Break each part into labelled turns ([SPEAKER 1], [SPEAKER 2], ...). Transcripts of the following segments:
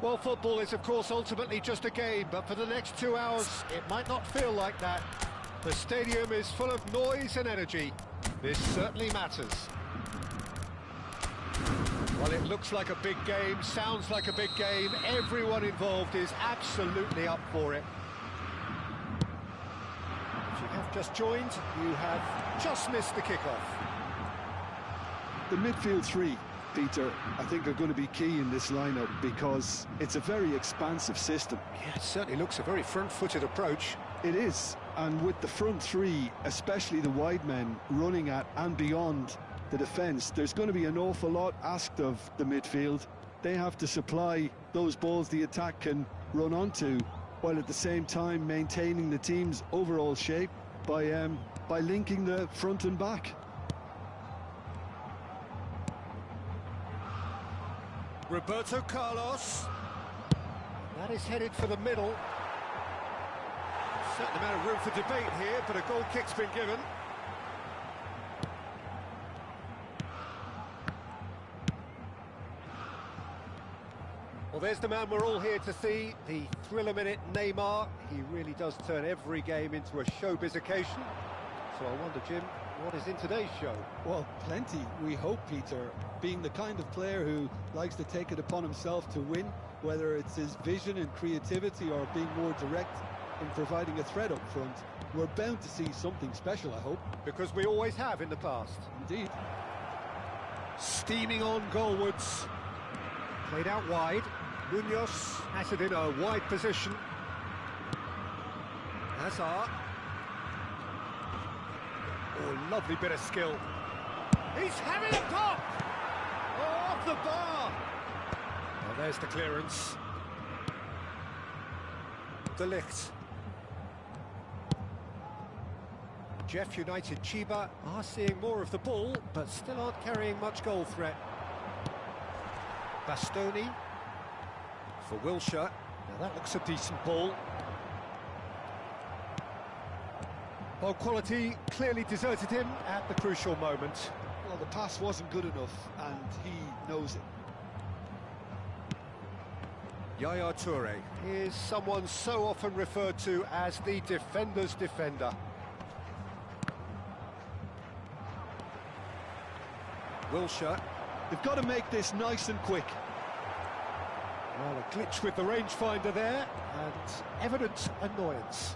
[SPEAKER 1] Well, football is, of course, ultimately just a game, but for the next 2 hours, it might not feel like that. The stadium is full of noise and energy. This certainly matters. Well, it looks like a big game, sounds like a big game. Everyone involved is absolutely up for it. If you have just joined, you have just missed the kickoff.
[SPEAKER 2] The midfield three, Peter, I think are going to be key in this lineup because it's a very expansive system.
[SPEAKER 1] Yeah, it certainly looks a very front-footed approach.
[SPEAKER 2] It is, and with the front three, especially the wide men, running at and beyond the defence, there's going to be an awful lot asked of the midfield. They have to supply those balls the attack can run onto, while at the same time maintaining the team's overall shape by linking the front and back.
[SPEAKER 1] Roberto Carlos. That is headed for the middle. Certain amount of room for debate here, but a goal kick's been given. Well, there's the man we're all here to see, the thriller-minute Neymar. He really does turn every game into a showbiz occasion. So I wonder, Jim, what is in today's show?
[SPEAKER 3] Well, plenty, we hope, Peter. Being the kind of player who likes to take it upon himself to win, whether it's his vision and creativity or being more direct in providing a threat up front, we're bound to see something special, I hope.
[SPEAKER 1] Because we always have in the past.
[SPEAKER 3] Indeed.
[SPEAKER 1] Steaming on goalwards. Played out wide. Munoz has it in a wide position. Hazard. Oh, lovely bit of skill. He's having a pop! Oh, off the bar! Well, there's the clearance. De Ligt. Jeff United Chiba are seeing more of the ball, but still aren't carrying much goal threat. Bastoni for Wilshere. Now that looks a decent ball. Well, quality clearly deserted him at the crucial moment.
[SPEAKER 2] Well, the pass wasn't good enough, and he knows it.
[SPEAKER 1] Yaya Toure is someone so often referred to as the defender's defender. Wilshere.
[SPEAKER 2] They've got to make this nice and quick.
[SPEAKER 1] Well, a glitch with the rangefinder there, and evident annoyance.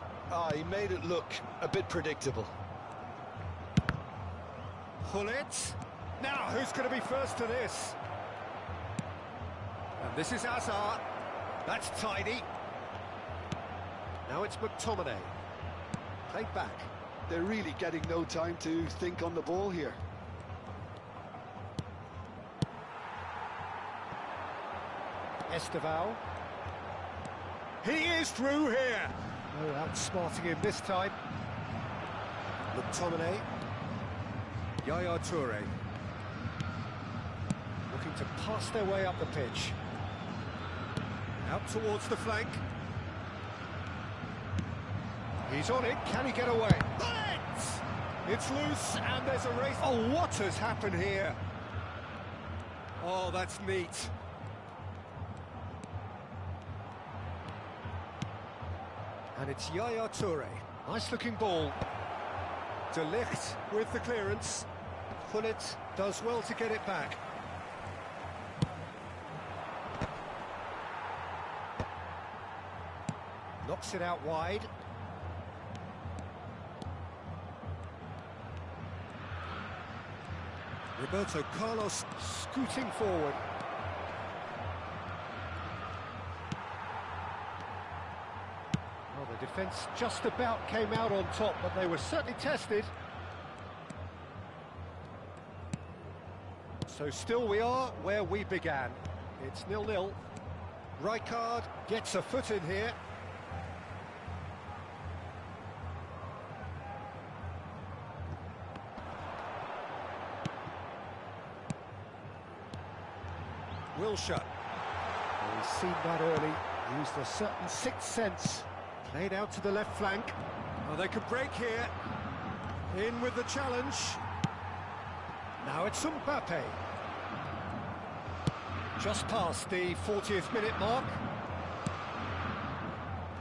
[SPEAKER 2] He made it look a bit predictable.
[SPEAKER 1] Hullet. Now, who's going to be first to this? And this is Hazard. That's tidy. Now it's McTominay. Played back.
[SPEAKER 2] They're really getting no time to think on the ball here.
[SPEAKER 1] Esteval. He is through here. Oh, outsmarting him this time. McTominay. Yaya Toure. Looking to pass their way up the pitch. Out towards the flank. He's on it. Can he get away? It's loose, and there's a race. Oh, what has happened here? Oh, that's neat. And it's Yaya Toure. Nice-looking ball. De Ligt with the clearance. Hullet does well to get it back. Knocks it out wide. Roberto Carlos scooting forward. Well, the defence just about came out on top, but they were certainly tested. So still we are where we began. It's 0-0. Rijkaard gets a foot in here. Wilshere. Well, he's seen that early, used a certain sixth sense. Played out to the left flank. Oh, they could break here. In with the challenge. Now it's Mbappe. Just past the 40th minute mark.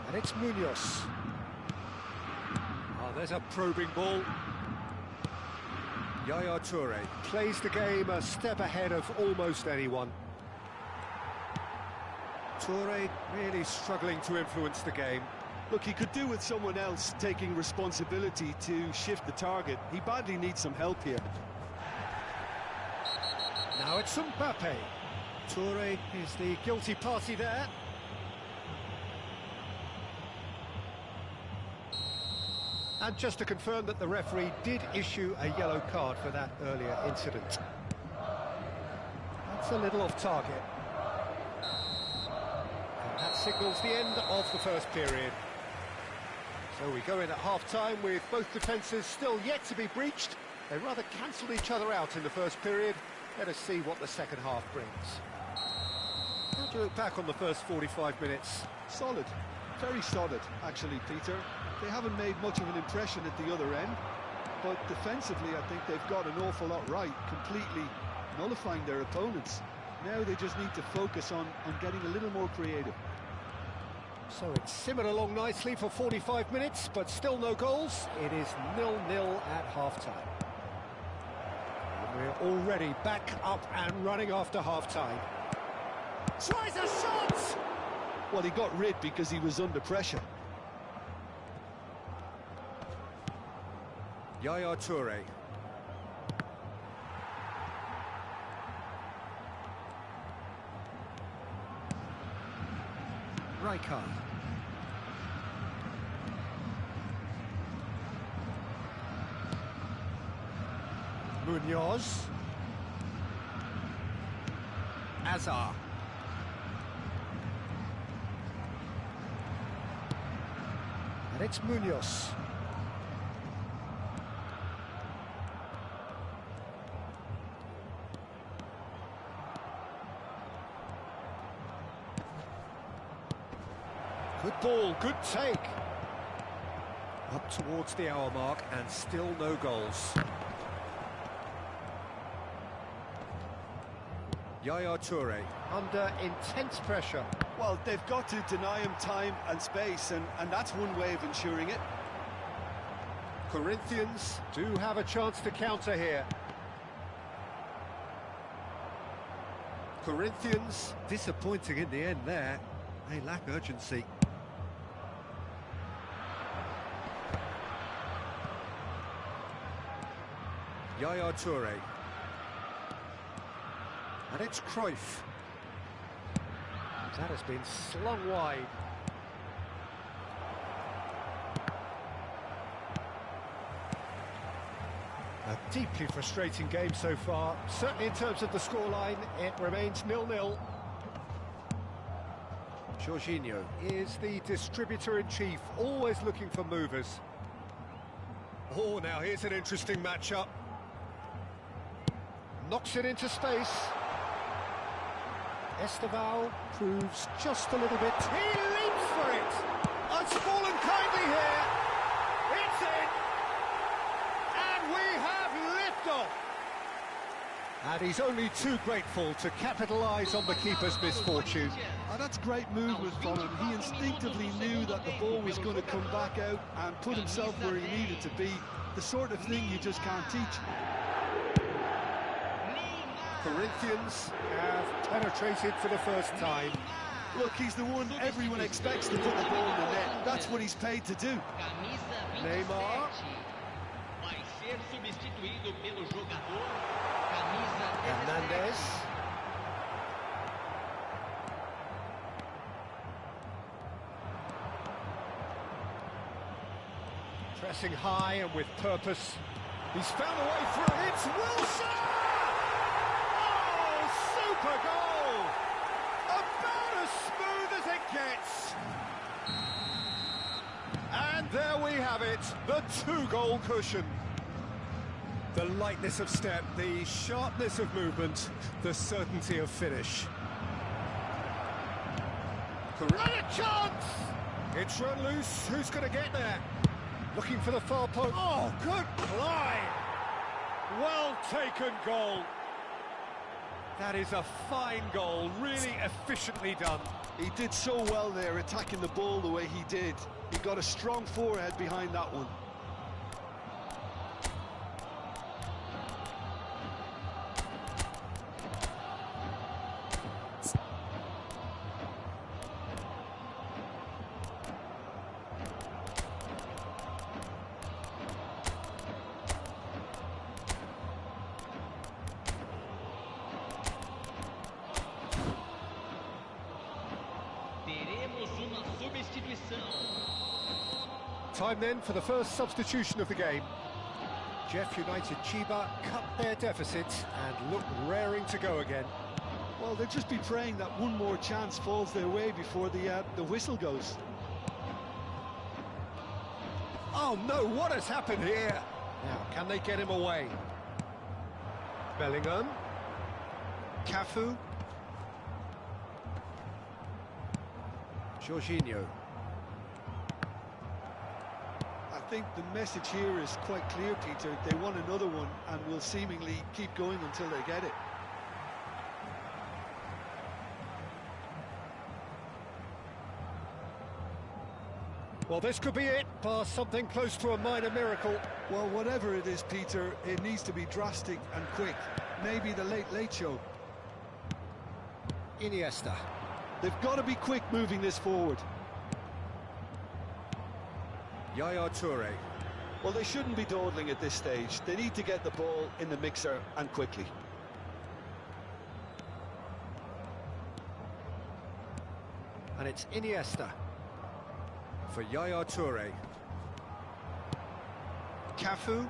[SPEAKER 1] And it's Munoz. Oh, there's a probing ball. Yaya Toure plays the game a step ahead of almost anyone. Toure really struggling to influence the game.
[SPEAKER 2] Look, he could do with someone else taking responsibility to shift the target. He badly needs some help here.
[SPEAKER 1] Now it's Mbappe. Toure is the guilty party there. And just to confirm that the referee did issue a yellow card for that earlier incident. That's a little off target. And that signals the end of the first period. So we go in at half-time with both defences still yet to be breached. They rather cancelled each other out in the first period. Let us see what the second half brings. How do you look back on the first 45 minutes?
[SPEAKER 2] Solid. Very solid, actually, Peter. They haven't made much of an impression at the other end, but defensively I think they've got an awful lot right, completely nullifying their opponents. Now they just need to focus on getting a little more creative.
[SPEAKER 1] So it's simmered along nicely for 45 minutes, but still no goals. It is 0-0 at half-time. And we're already back up and running after half-time. Tries a shot!
[SPEAKER 2] Well, he got rid because he was under pressure.
[SPEAKER 1] Yaya Toure. Rijkaard. Munoz. Azar. And it's Munoz. Good ball, good take. Up towards the hour mark and still no goals. Yaya Toure under intense pressure.
[SPEAKER 2] Well, they've got to deny him time and space, and that's one way of ensuring it.
[SPEAKER 1] Corinthians do have a chance to counter here. Corinthians disappointing in the end there. They lack urgency. Yaya Toure. And it's Cruyff. That has been slung wide. A deeply frustrating game so far. Certainly in terms of the scoreline, it remains 0-0. Jorginho is the distributor-in-chief, always looking for movers. Oh, now here's an interesting matchup. Knocks it into space. Esteval proves just a little bit. He leaps for it. It's fallen kindly here. It's in. And we have liftoff. And he's only too grateful to capitalise on the keeper's misfortune.
[SPEAKER 2] Oh, that's great movement from him. He instinctively knew that the ball was going to come back out and put himself where he needed to be. The sort of thing you just can't teach.
[SPEAKER 1] Corinthians have penetrated for the first time.
[SPEAKER 2] Look, he's the one everyone expects to put the ball in the net. That's what he's paid to do.
[SPEAKER 1] Neymar. Hernandez. Pressing high and with purpose. He's found a way through. It's Wilson! Super goal! About as smooth as it gets. And there we have it, the two-goal cushion. The lightness of step, the sharpness of movement, the certainty of finish. And a chance! It's run loose, who's going to get there? Looking for the far post. Oh, good play! Well taken goal. That is a fine goal, really efficiently done.
[SPEAKER 2] He did so well there, attacking the ball the way he did. He got a strong forehead behind that one.
[SPEAKER 1] Time then for the first substitution of the game. Jeff United Chiba cut their deficit and look raring to go again.
[SPEAKER 2] Well, they'll just be praying that one more chance falls their way before the whistle goes.
[SPEAKER 1] Oh no, what has happened here? Now, can they get him away? Bellingham. Cafu. Jorginho.
[SPEAKER 2] I think the message here is quite clear, Peter. They want another one and will seemingly keep going until they get it.
[SPEAKER 1] Well, this could be it, past something close to a minor miracle.
[SPEAKER 2] Well, whatever it is, Peter, it needs to be drastic and quick. Maybe the late show.
[SPEAKER 1] Iniesta.
[SPEAKER 2] They've got to be quick moving this forward.
[SPEAKER 1] Yaya Toure.
[SPEAKER 2] Well, they shouldn't be dawdling at this stage. They need to get the ball in the mixer and quickly.
[SPEAKER 1] And it's Iniesta for Yaya Toure. Cafu.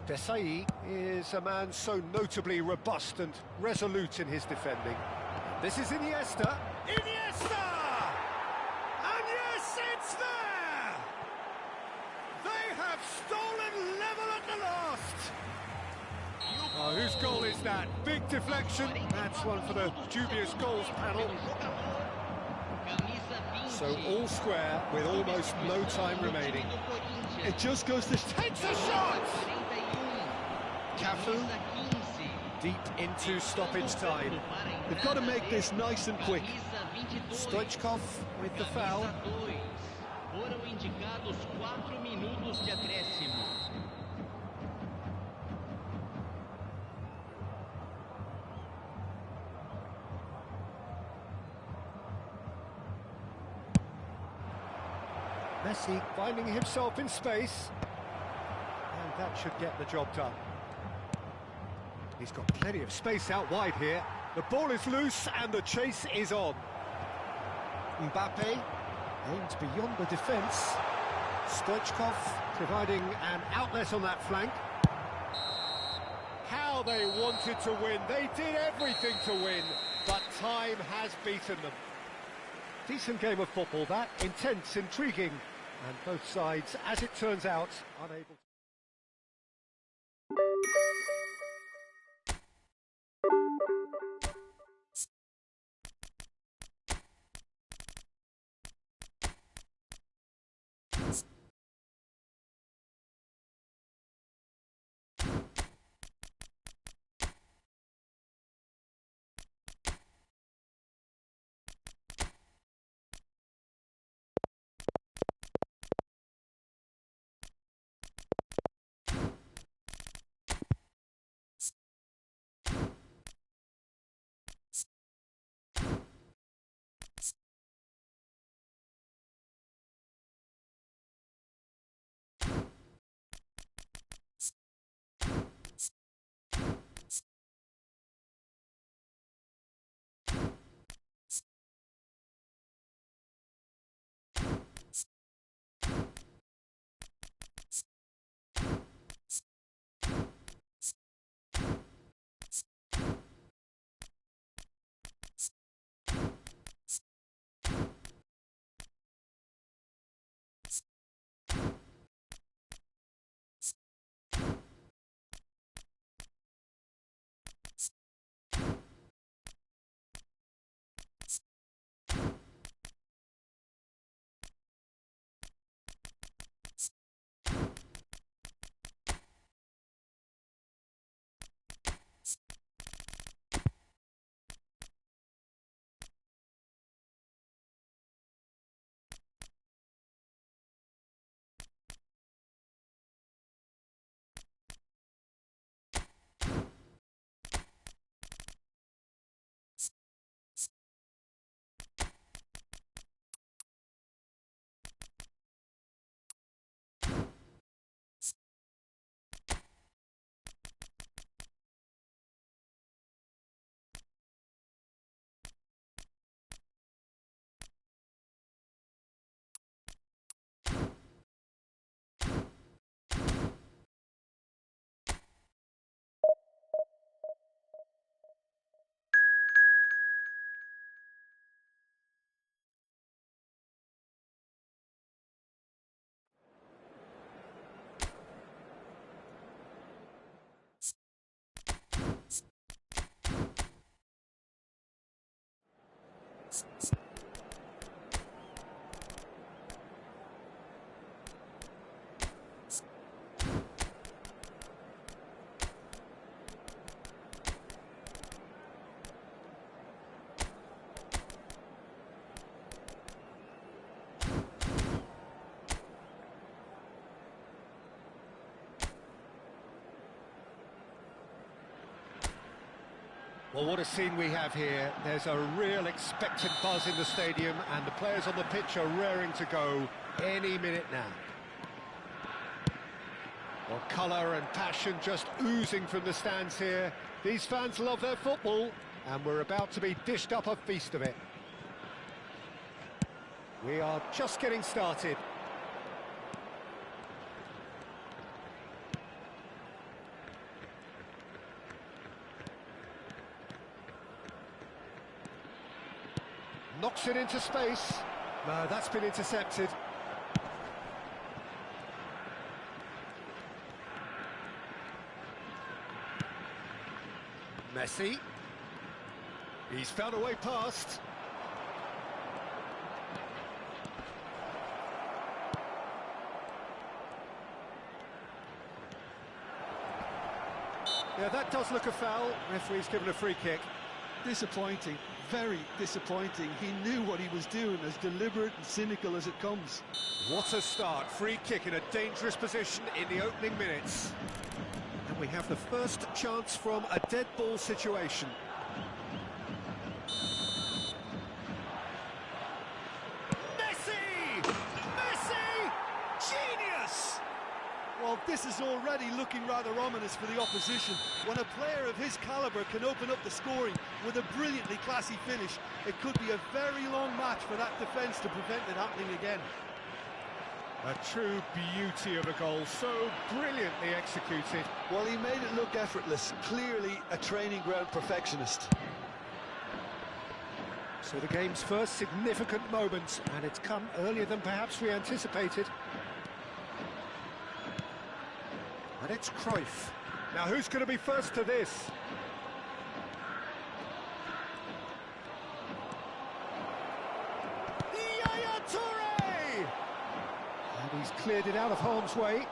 [SPEAKER 1] Desai is a man so notably robust and resolute in his defending. This is Iniesta. Iniesta! And yes, it's there! They have stolen level at the last! Oh, whose goal is that? Big deflection. That's one for the dubious goals panel. So all square with almost no time remaining.
[SPEAKER 2] It just goes to...
[SPEAKER 1] Takes a shot! Cafu. Deep into stoppage time.
[SPEAKER 2] They've got to make this nice and quick.
[SPEAKER 1] Stoichkov with the foul. Messi finding himself in space. And that should get the job done. He's got plenty of space out wide here. The ball is loose and the chase is on. Mbappe aims beyond the defence. Stoichkov providing an outlet on that flank. How they wanted to win. They did everything to win, but time has beaten them. Decent game of football, that. Intense, intriguing, and both sides, as it turns out, unable to... Well, what a scene we have here. There's a real expectant buzz in the stadium, and the players on the pitch are raring to go any minute now. Well, colour and passion just oozing from the stands here. These fans love their football, and we're about to be dished up a feast of it. We are just getting started. Knocks it into space. No, that's been intercepted. Messi. He's found a way past. Yeah, that does look a foul. Referee's given a free kick.
[SPEAKER 2] Disappointing, very disappointing. He knew what he was doing, as deliberate and cynical as it comes.
[SPEAKER 1] What a start. Free kick in a dangerous position in the opening minutes. And we have the first chance from a dead ball situation. Messi! Messi! Genius!
[SPEAKER 2] Well, this is already looking rather ominous for the opposition. When a player of his calibre can open up the scoring with a brilliantly classy finish, it could be a very long match for that defence to prevent it happening again.
[SPEAKER 1] A true beauty of a goal, so brilliantly executed.
[SPEAKER 2] Well, he made it look effortless, clearly a training ground perfectionist.
[SPEAKER 1] So the game's first significant moment, and it's come earlier than perhaps we anticipated. And it's Cruyff. Now who's going to be first to this? Yaya Toure! And he's cleared it out of harm's way.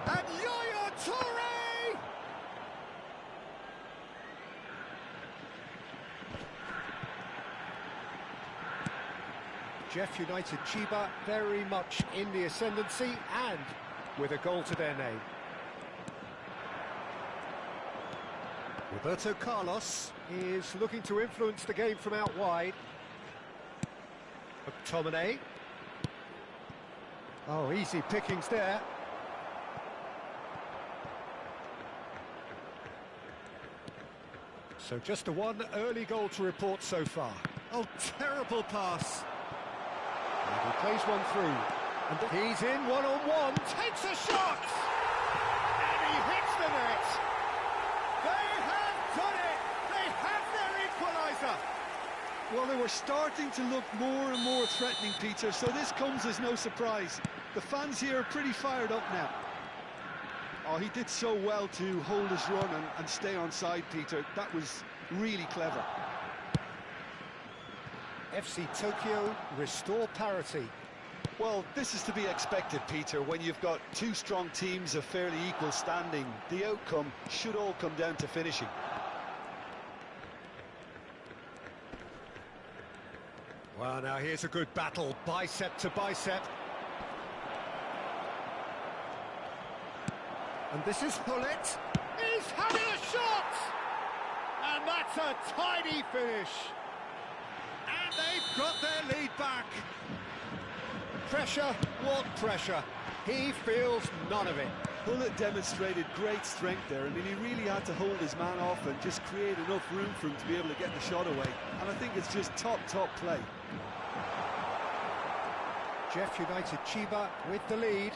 [SPEAKER 1] And Yaya Toure! Jeff United Chiba very much in the ascendancy and with a goal to their name. Roberto Carlos is looking to influence the game from out wide. McTominay. Oh, easy pickings there. So just the one early goal to report so far. Oh, terrible pass. And he plays one through. And he's in one-on-one, takes a shot! And he hits the net! They have done it! They have their equaliser!
[SPEAKER 2] Well, they were starting to look more and more threatening, Peter, so this comes as no surprise. The fans here are pretty fired up now. Oh, he did so well to hold his run and stay on side, Peter. That was really clever.
[SPEAKER 1] FC Tokyo restore parity.
[SPEAKER 2] Well, this is to be expected, Peter, when you've got two strong teams of fairly equal standing. The outcome should all come down to finishing.
[SPEAKER 1] Well, now here's a good battle, bicep to bicep. And this is Hullet. He's having a shot! And that's a tidy finish. And they've got their lead back. Pressure, what pressure? He feels none of it.
[SPEAKER 2] Hullet demonstrated great strength there. I mean, he really had to hold his man off and just create enough room for him to be able to get the shot away. And I think it's just top play.
[SPEAKER 1] Jeff United Chiba with the lead.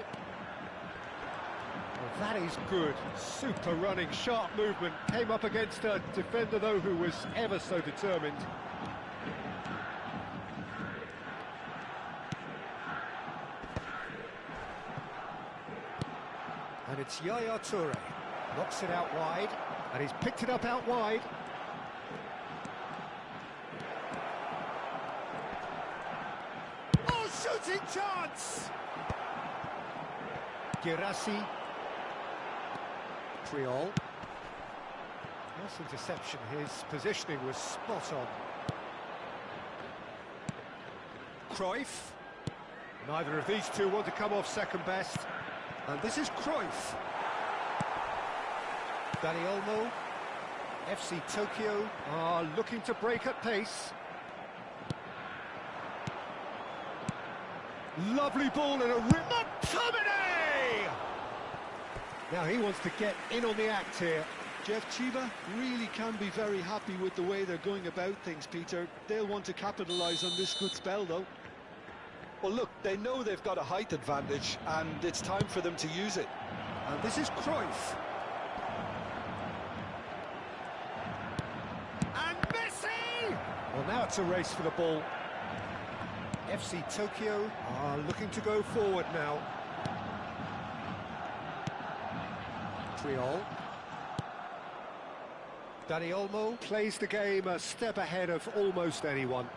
[SPEAKER 1] Well, that is good. Super running, sharp movement. Came up against a defender, though, who was ever so determined. It's Yaya Toure. Knocks it out wide, and he's picked it up out wide. Oh, shooting chance! Girassi. Triol. Nice interception. His positioning was spot on. Cruyff. Neither of these two want to come off second best. And this is Cruyff. Dani Olmo. FC Tokyo are looking to break at pace. Lovely ball and a rip. McTominay! Now he wants to get in on the act here.
[SPEAKER 2] Jeff, Chiba really can be very happy with the way they're going about things, Peter. They'll want to capitalise on this good spell, though.
[SPEAKER 3] Well, look, they know they've got a height advantage, and it's time for them to use it.
[SPEAKER 1] And this is Cruyff. And Messi! Well, now it's a race for the ball. FC Tokyo are looking to go forward now. Triol. Dani Olmo plays the game a step ahead of almost anyone.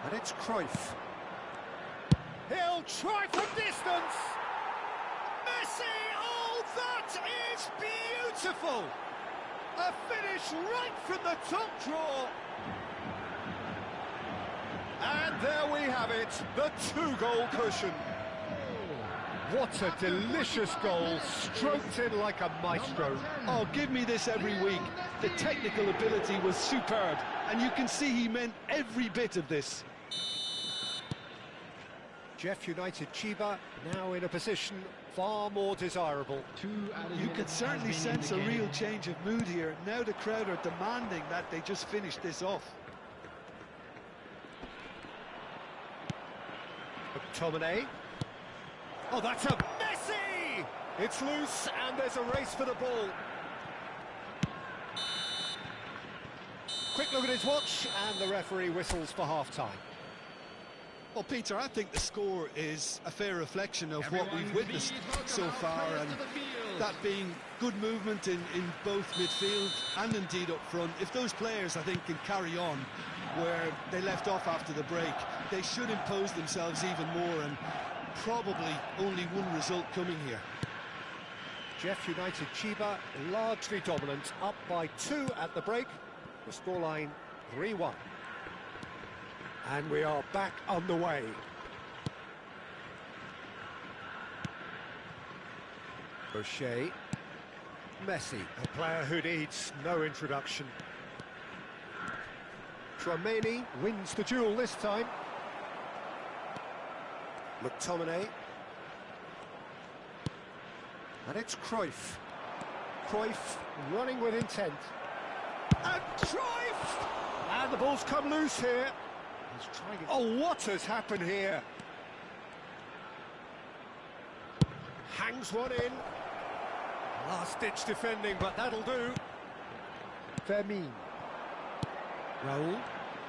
[SPEAKER 1] And it's Cruyff. He'll try from distance! Messi! Oh, that is beautiful! A finish right from the top draw. And there we have it, the two-goal cushion. What a delicious goal, stroked in like a maestro.
[SPEAKER 2] Oh, give me this every week. The technical ability was superb, and you can see he meant every bit of this.
[SPEAKER 1] Jeff United Chiba now in a position far more desirable.
[SPEAKER 2] You could certainly sense a real change of mood here. Now the crowd are demanding that they just finish this off.
[SPEAKER 1] McTominay. Oh, that's a Messi! It's loose, and there's a race for the ball. Quick look at his watch, and the referee whistles for half-time.
[SPEAKER 2] Well, Peter, I think the score is a fair reflection of what we've witnessed so far, and that being good movement in both midfield and indeed up front. If those players, I think, can carry on where they left off after the break, they should impose themselves even more, and probably only one result coming here.
[SPEAKER 1] Jeff United Chiba largely dominant, up by 2 at the break. The scoreline 3-1. And we are back on the way. O'Shea. Messi, a player who needs no introduction. Tchouaméni wins the duel this time. McTominay. And it's Cruyff. Cruyff running with intent. And Cruyff! And the ball's come loose here. He's trying to... Oh, what has happened here? Hangs one in. Last-ditch defending, but that'll do. Fermin. Raul.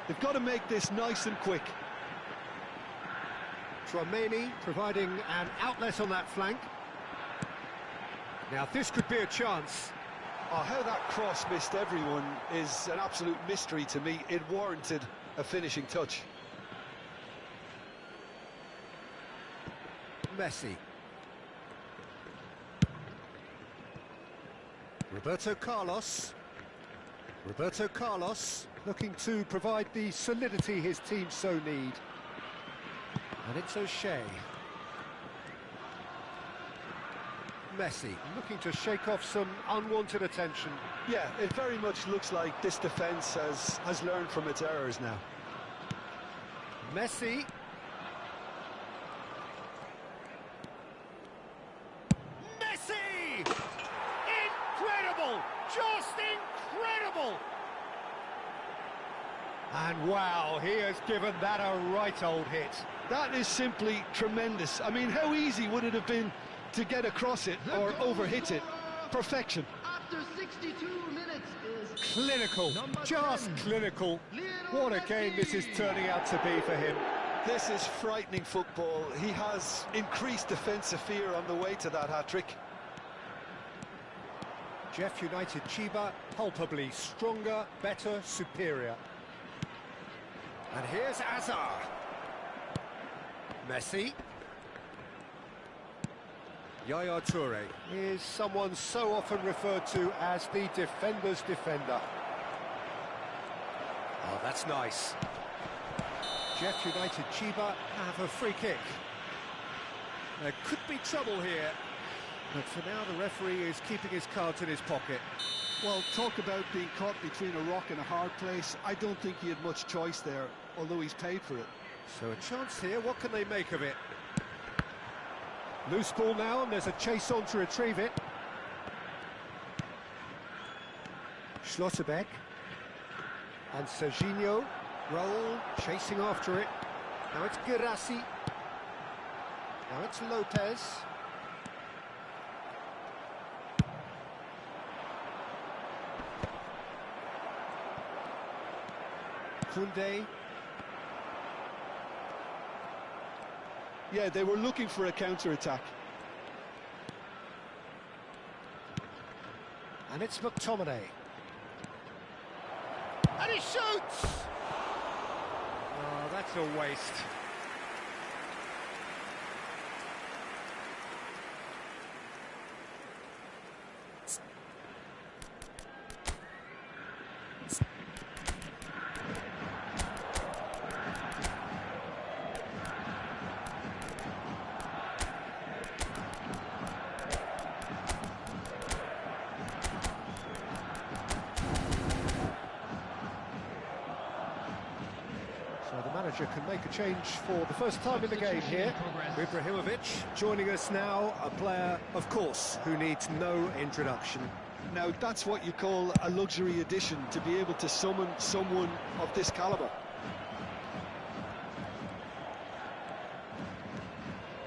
[SPEAKER 2] They've got to make this nice and quick.
[SPEAKER 1] Tchouaméni providing an outlet on that flank. Now this could be a chance.
[SPEAKER 2] Oh, how that cross missed everyone is an absolute mystery to me. It warranted a finishing touch.
[SPEAKER 1] Messi. Roberto Carlos. Roberto Carlos looking to provide the solidity his team so need. And it's O'Shea. Messi looking to shake off some unwanted attention.
[SPEAKER 2] Yeah, it very much looks like this defence has learned from its errors now.
[SPEAKER 1] Messi. Messi! Incredible! Just incredible! And wow, he has given that a right old hit.
[SPEAKER 2] That is simply tremendous. I mean, how easy would it have been to get across it or overhit it? Perfection.
[SPEAKER 4] After 62 minutes is
[SPEAKER 1] clinical, just clinical. What a game this is turning out to be for him.
[SPEAKER 2] This is frightening football. He has increased defensive fear on the way to that hat-trick.
[SPEAKER 1] Jeff United Chiba, palpably stronger, better, superior. And here's Azar. Messi. Yaya Toure is someone so often referred to as the defender's defender. Oh, that's nice. Jeff United Chiba have a free kick. There could be trouble here, but for now the referee is keeping his cards in his pocket.
[SPEAKER 2] Well, talk about being caught between a rock and a hard place. I don't think he had much choice there, although he's paid for it.
[SPEAKER 1] So a chance here, what can they make of it? Loose ball now, and there's a chase on to retrieve it. Schlotterbeck. And Serginho. Raul chasing after it. Now it's Girassi. Now it's Lopez. Koundé.
[SPEAKER 2] Yeah, they were looking for a counter-attack.
[SPEAKER 1] And it's McTominay. And he shoots! Oh, that's a waste. Manager can make a change for the first time in the game here. Ibrahimovic joining us now, a player, of course, who needs no introduction.
[SPEAKER 2] Now, that's what you call a luxury addition, to be able to summon someone of this calibre.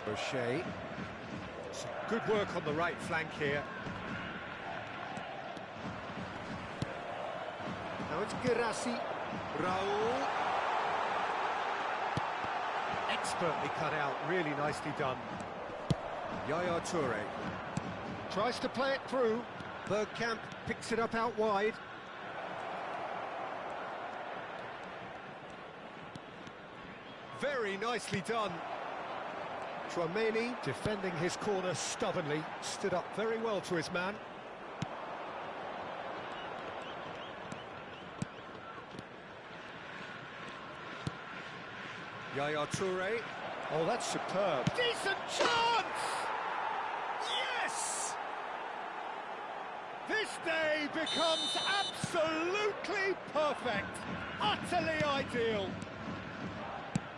[SPEAKER 1] O'Shea. Some good work on the right flank here. Now it's Girassi. Raul. Expertly cut out, really nicely done. Yaya Toure tries to play it through. Bergkamp picks it up out wide. Very nicely done. Chouameni defending his corner stubbornly, stood up very well to his man. Yaya Toure. Oh, that's superb. Decent chance! Yes! This day becomes absolutely perfect. Utterly ideal.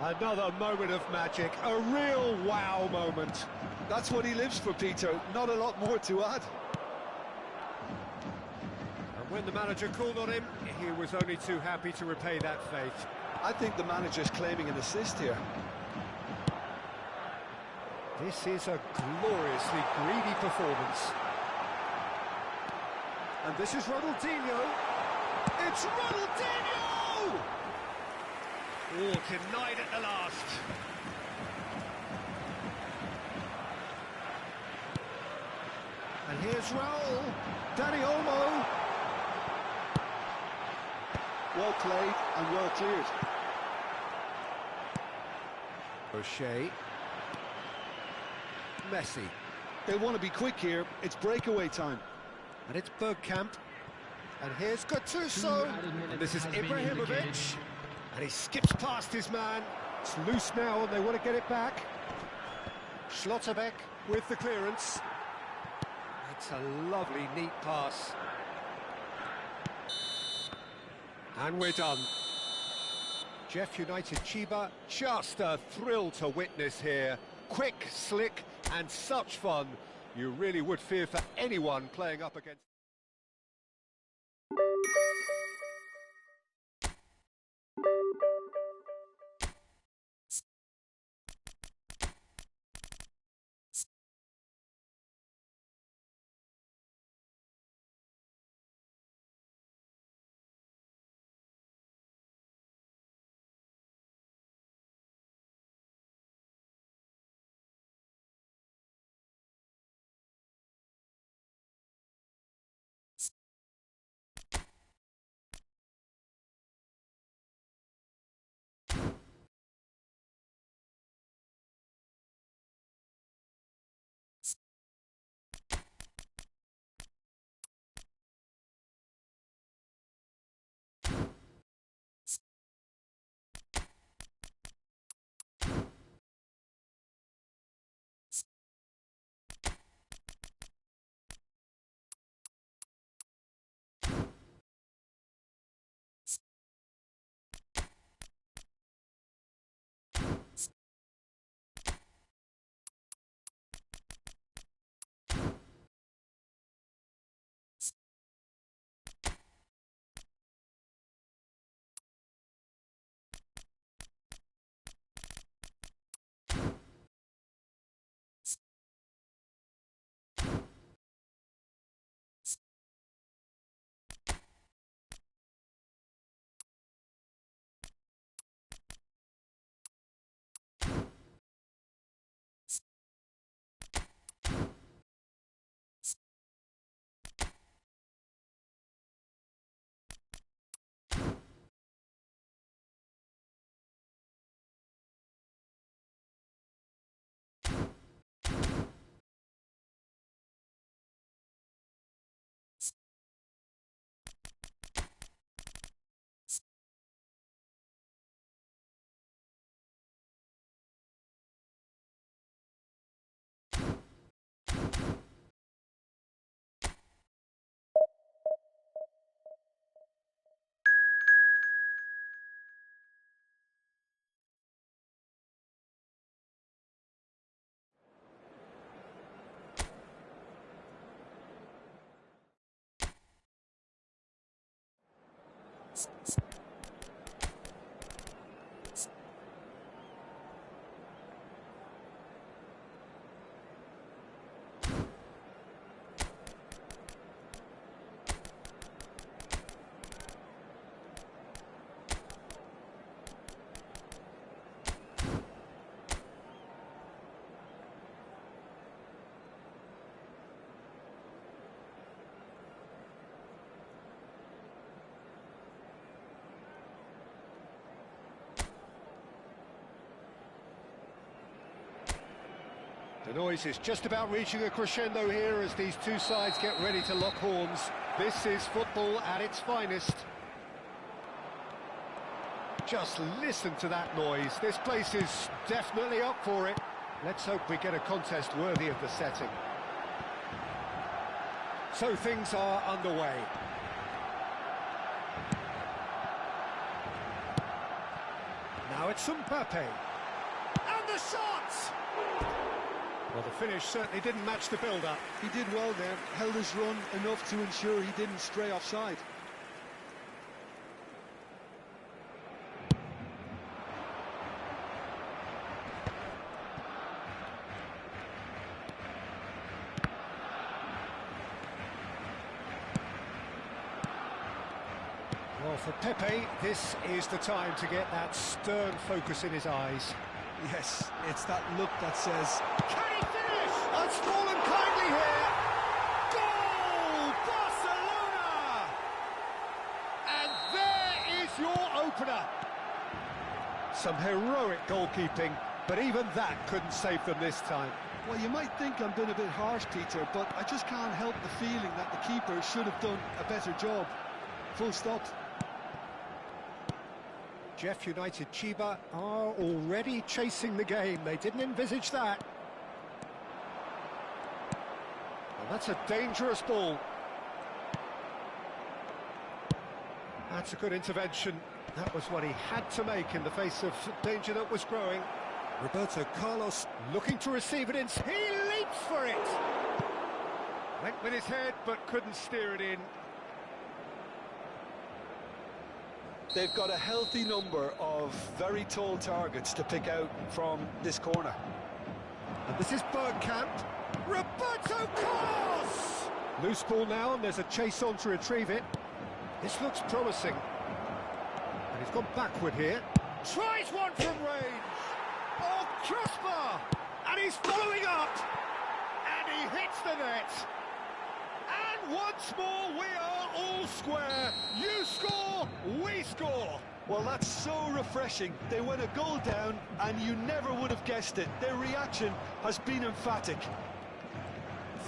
[SPEAKER 1] Another moment of magic, a real wow moment.
[SPEAKER 2] That's what he lives for, Peter. Not a lot more to add.
[SPEAKER 1] And when the manager called on him, he was only too happy to repay that faith.
[SPEAKER 2] I think the manager's claiming an assist here.
[SPEAKER 1] This is a gloriously greedy performance. And this is Ronaldinho. It's Ronaldinho! Oh, denied at the last. And here's Raul. Dani Olmo.
[SPEAKER 2] Well played and well cleared.
[SPEAKER 1] O'Shea. Messi.
[SPEAKER 2] They want to be quick here. It's breakaway time.
[SPEAKER 1] And it's Bergkamp. And here's Gattuso. And this is Ibrahimovic. And he skips past his man. It's loose now and they want to get it back. Schlotterbeck with the clearance. It's a lovely, neat pass. And we're done. Jeff United Chiba, just a thrill to witness here. Quick, slick, and such fun. You really would fear for anyone playing up against... The noise is just about reaching a crescendo here as these two sides get ready to lock horns. This is football at its finest. Just listen to that noise. This place is definitely up for it. Let's hope we get a contest worthy of the setting. So things are underway. Now it's Mbappe. And the shot! Well, the finish certainly didn't match the build-up.
[SPEAKER 2] He did well there, held his run enough to ensure he didn't stray offside.
[SPEAKER 1] Well, for Pepe, this is the time to get that stern focus in his eyes.
[SPEAKER 2] Yes, it's that look that says,
[SPEAKER 1] Can he finish? That's fallen kindly here. Goal, Barcelona! And there is your opener. Some heroic goalkeeping, but even that couldn't save them this time.
[SPEAKER 2] well, you might think I'm being a bit harsh, Peter, but I just can't help the feeling that the keeper should have done a better job. Full stop.
[SPEAKER 1] Jeff United Chiba are already chasing the game. They didn't envisage that. Well, that's a dangerous ball. That's a good intervention. That was what he had to make in the face of danger that was growing. Roberto Carlos looking to receive it in. He leaps for it. Went with his head but couldn't steer it in.
[SPEAKER 2] They've got a healthy number of very tall targets to pick out from this corner.
[SPEAKER 1] And this is Bergkamp. Roberto Carlos! Loose ball now, and there's a chase on to retrieve it. This looks promising. And he's gone backward here. Tries one from range. Oh, crossbar! And he's following up. And he hits the net. And once more, we are all square. You score, we score.
[SPEAKER 2] Well, that's so refreshing. They went a goal down, and you never would have guessed it. Their reaction has been emphatic.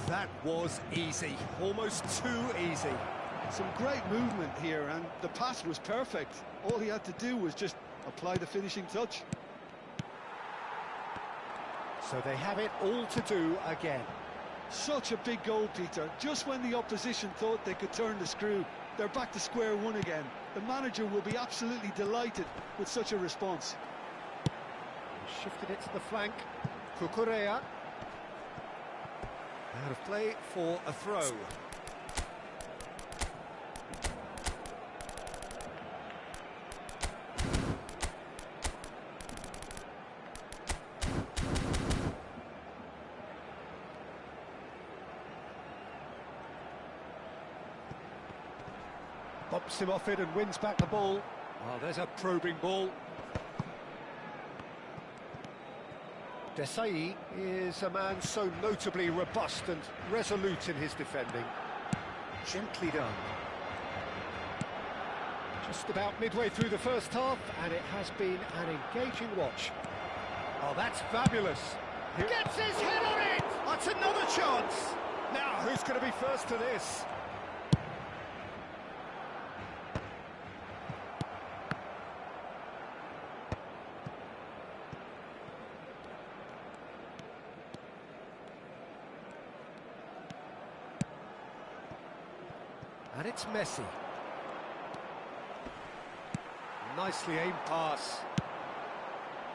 [SPEAKER 1] That was easy. Almost too easy.
[SPEAKER 2] Some great movement here, and the pass was perfect. All he had to do was just apply the finishing touch.
[SPEAKER 1] So they have it all to do again.
[SPEAKER 2] Such a big goal, Peter. Just when the opposition thought they could turn the screw, they're back to square one again. The manager will be absolutely delighted with such a response.
[SPEAKER 1] He shifted it to the flank. Cucurella. Out of play for a throw. Bops him off it and wins back the ball. Well, there's a probing ball. Desai is a man so notably robust and resolute in his defending. Gently done. Just about midway through the first half, and it has been an engaging watch. Oh, that's fabulous. He gets his head on it! That's another chance! Now, who's going to be first to this? And it's Messi. Nicely aimed pass.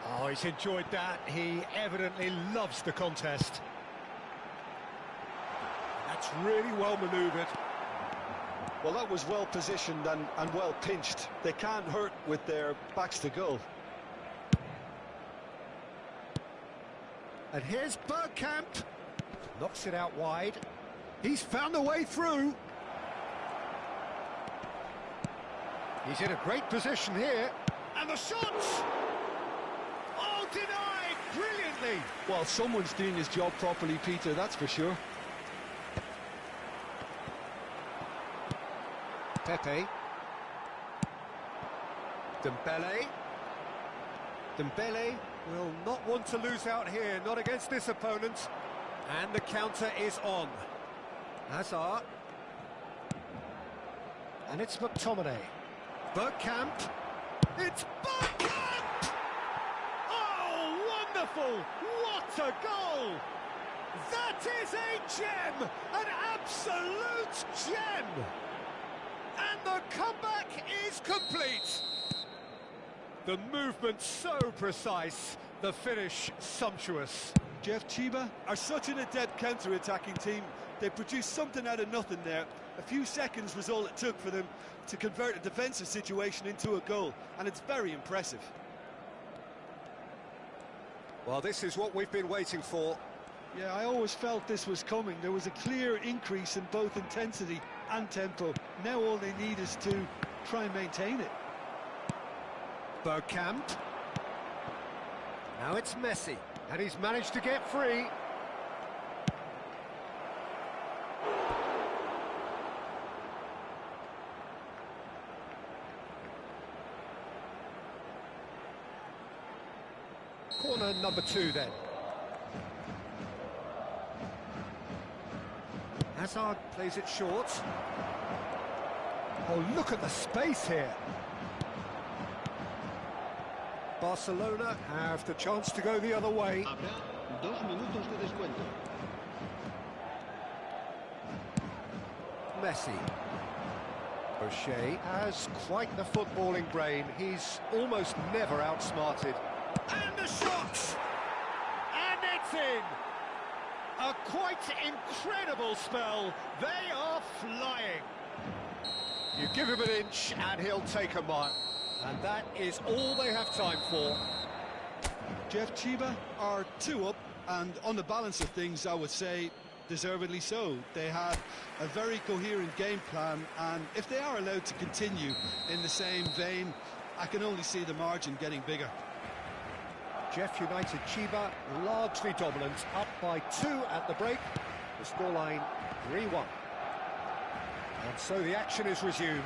[SPEAKER 1] Oh, he's enjoyed that. He evidently loves the contest. That's really well manoeuvred.
[SPEAKER 2] Well, that was well positioned and well pinched. They can't hurt with their backs to goal.
[SPEAKER 1] And here's Bergkamp. Knocks it out wide. He's found a way through. He's in a great position here. And the shots! Oh, denied brilliantly.
[SPEAKER 2] Well, someone's doing his job properly, Peter, that's for sure.
[SPEAKER 1] Pepe. Dembele. Dembele will not want to lose out here, not against this opponent. And the counter is on. Hazard. And it's McTominay. Bergkamp. It's Bergkamp! Oh, wonderful! What a goal! That is a gem! An absolute gem! And the comeback is complete! The movement so precise, the finish sumptuous.
[SPEAKER 3] Jeff Chiba are such an adept counter-attacking team. They produced something out of nothing there. A few seconds was all it took for them to convert a defensive situation into a goal, and it's very impressive.
[SPEAKER 1] Well, this is what we've been waiting for.
[SPEAKER 2] Yeah, I always felt this was coming. There was a clear increase in both intensity and tempo. Now all they need is to try and maintain it.
[SPEAKER 1] Bergkamp. Now it's Messi, and he's managed to get free. Corner number 2 then. Hazard plays it short. Oh, look at the space here. Barcelona have the chance to go the other way.
[SPEAKER 4] Habrá 2 minutos de descuento.
[SPEAKER 1] Messi. O'Shea has quite the footballing brain. He's almost never outsmarted. And the shot! And it's in! A quite incredible spell. They are flying. You give him an inch and he'll take a mile. And that is all they have time for.
[SPEAKER 3] Jeff Chiba are 2 up, and on the balance of things, I would say deservedly so. They had a very coherent game plan, and if they are allowed to continue in the same vein, I can only see the margin getting bigger.
[SPEAKER 1] Jeff United Chiba largely dominant, up by 2 at the break. The scoreline 3-1. And so the action is resumed.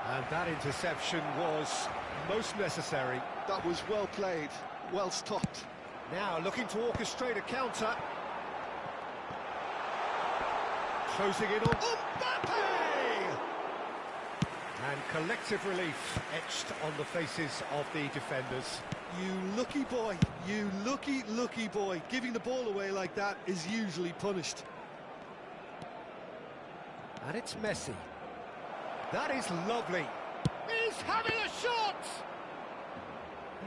[SPEAKER 1] And that interception was most necessary.
[SPEAKER 2] That was well played, well stopped.
[SPEAKER 1] Now looking to orchestrate a counter. Closing in on Mbappe! And collective relief etched on the faces of the defenders.
[SPEAKER 3] You lucky boy, you lucky boy. Giving the ball away like that is usually punished.
[SPEAKER 1] And it's Messi. That is lovely. He's having a shot!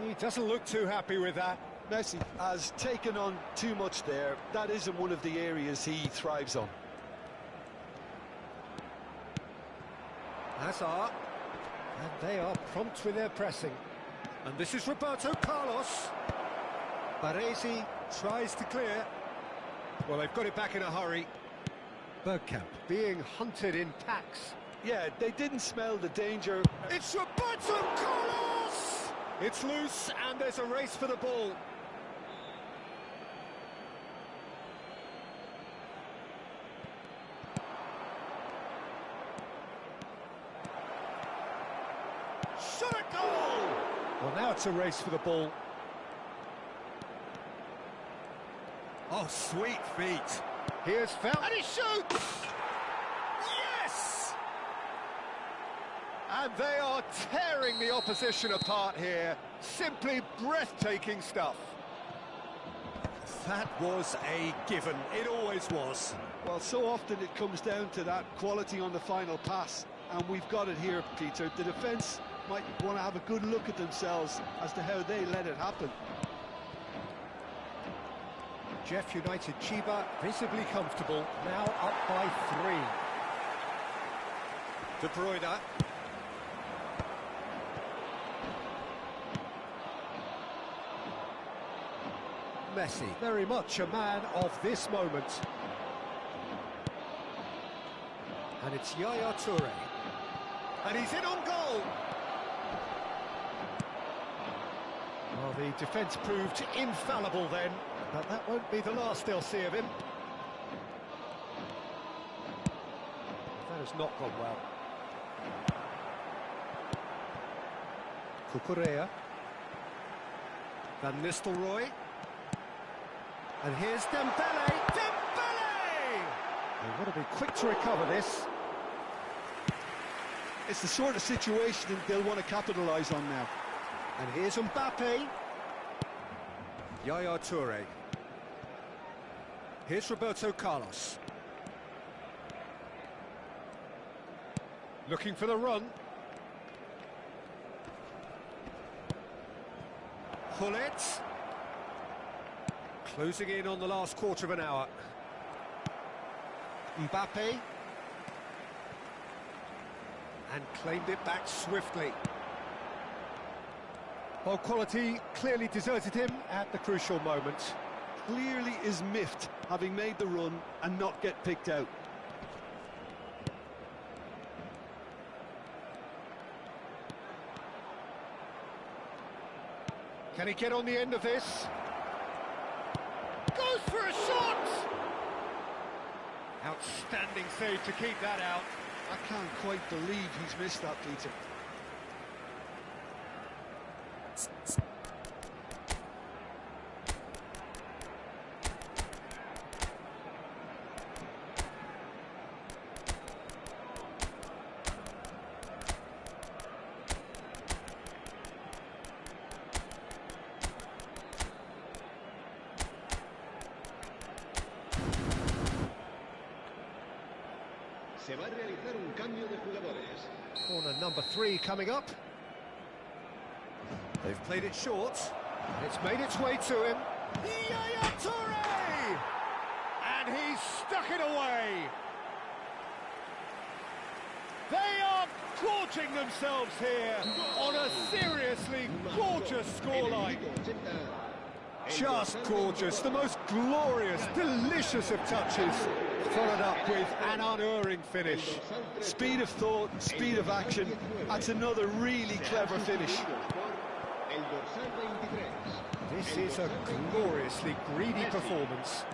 [SPEAKER 1] He doesn't look too happy with that.
[SPEAKER 2] Messi has taken on too much there. That isn't one of the areas he thrives on.
[SPEAKER 1] Hazard. And they are prompt with their pressing. And this is Roberto Carlos. Baresi tries to clear. Well, they've got it back in a hurry. Bergkamp being hunted in packs.
[SPEAKER 2] Yeah, they didn't smell the danger.
[SPEAKER 1] It's Roberto Carlos! It's loose and there's a race for the ball. Shot a goal! Well, now it's a race for the ball. Oh, sweet feet. Here's foul, and he shoots! Yes! And they are tearing the opposition apart here. Simply breathtaking stuff. That was a given. It always was.
[SPEAKER 2] Well, so often it comes down to that quality on the final pass, and we've got it here, Peter. The defence might want to have a good look at themselves as to how they let it happen.
[SPEAKER 1] Jeff United Chiba visibly comfortable, now up by 3. De Bruyne. Messi, very much a man of this moment. And it's Yaya Toure. And he's in on goal! Well, the defence proved infallible then, but that won't be the last they'll see of him. That has not gone well. Cucurella. Van Nistelrooy. And here's Dembele! Dembele! They want to be quick to recover this.
[SPEAKER 2] It's the sort of situation that they'll want to capitalise on now.
[SPEAKER 1] And here's Mbappe. Yaya Toure. Here's Roberto Carlos. Looking for the run. Hullet. Closing in on the last quarter of an hour. Mbappe. And claimed it back swiftly. Well, quality clearly deserted him at the crucial moment.
[SPEAKER 2] Clearly is miffed, having made the run and not get picked out.
[SPEAKER 1] Can he get on the end of this? Goes for a shot! Outstanding save to keep that out.
[SPEAKER 2] I can't quite believe he's missed that, Peter.
[SPEAKER 4] Se va a realizar un cambio de jugadores.
[SPEAKER 1] Corner number 3 coming up. They've played it short. It's made its way to him. Yaya Toure! And he's stuck it away. They are gorging themselves here on a seriously gorgeous scoreline. Just gorgeous, the most glorious, delicious of touches, followed up with an unerring finish.
[SPEAKER 2] Speed of thought, speed of action, that's another really clever finish.
[SPEAKER 1] This is a gloriously greedy performance.